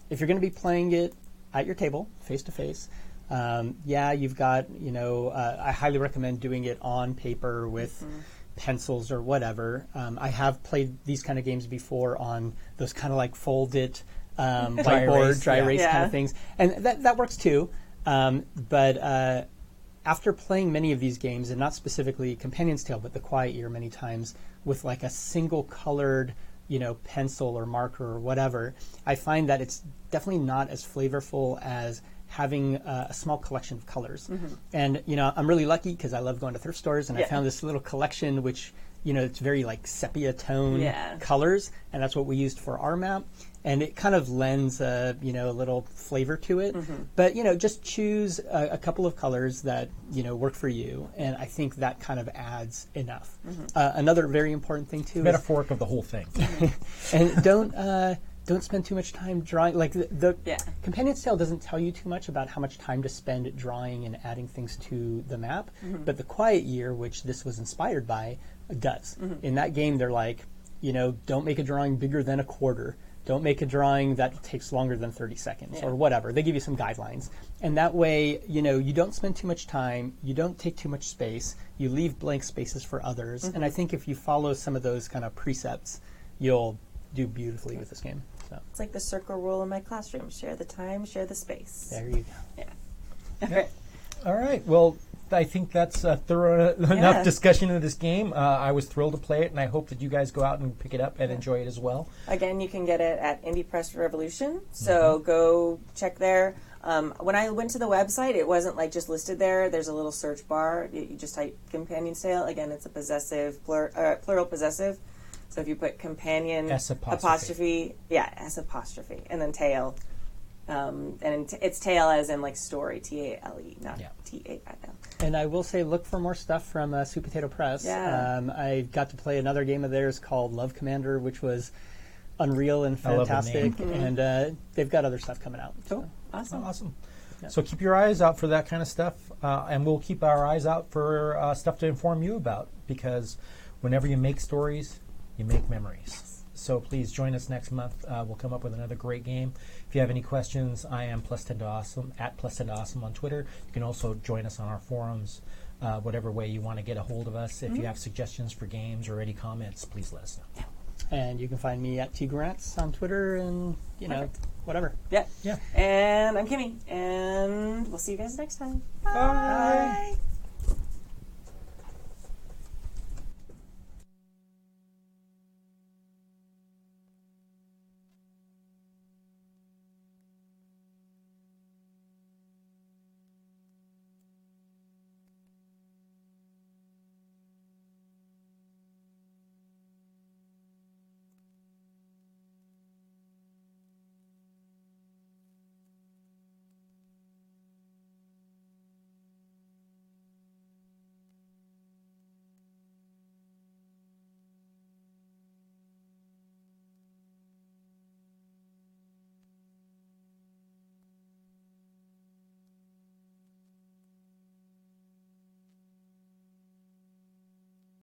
S4: if you're going to be playing it at your table, face to face, you've got, I highly recommend doing it on paper with pencils or whatever. I have played these kind of games before on those kind of like fold-it whiteboard, dry erase kind of things. And that works too. But after playing many of these games, and not specifically Companion's Tale, but The Quiet Year many times, with like a single colored pencil or marker or whatever, I find that it's definitely not as flavorful as having a small collection of colors. And, I'm really lucky because I love going to thrift stores, and I found this little collection which, it's very like sepia tone colors, and that's what we used for our map. And it kind of lends a little flavor to it. But, just choose a couple of colors that, work for you. And I think that kind of adds enough. Another very important thing, too,
S3: metaphoric of the whole thing.
S4: And don't spend too much time drawing. Like the Companion's Tale doesn't tell you too much about how much time to spend drawing and adding things to the map. But The Quiet Year, which this was inspired by, does. In that game, they're like, don't make a drawing bigger than a quarter. Don't make a drawing that takes longer than 30 seconds or whatever. They give you some guidelines. And that way, you don't spend too much time. You don't take too much space. You leave blank spaces for others. And I think if you follow some of those kind of precepts, you'll do beautifully with this game. So
S2: It's like the circle rule in my classroom. Share the time, share the space.
S4: there you go.
S2: Yeah.
S3: All right. Well, I think that's a thorough enough discussion of this game. I was thrilled to play it, and I hope that you guys go out and pick it up and enjoy it as well.
S2: Again, you can get it at Indie Press Revolution, so go check there. When I went to the website, it wasn't like just listed there. There's a little search bar. You just type Companion's Tale. Again, it's a possessive, plural possessive. So if you put companion,
S3: S apostrophe.
S2: S apostrophe, and then tale. And it's tale as in like story, T-A-L-E, not T-A-I-L.
S4: And I will say, look for more stuff from Sweet Potato Press.
S2: Yeah.
S4: I got to play another game of theirs called Love Commander, which was unreal and fantastic. And they've got other stuff coming out.
S2: Cool.
S4: So.
S2: Awesome.
S3: Yeah. So keep your eyes out for that kind of stuff, and we'll keep our eyes out for stuff to inform you about, because whenever you make stories, you make memories.
S2: Yes.
S3: So please join us next month. We'll come up with another great game. If you have any questions, I am +10toAwesome, at +10toAwesome on Twitter. You can also join us on our forums, whatever way you want to get a hold of us. If you have suggestions for games or any comments, please let us know.
S4: And you can find me at tgrants on Twitter and, whatever.
S2: Yeah. And I'm Kimmy, and we'll see you guys next time. Bye.
S3: Bye.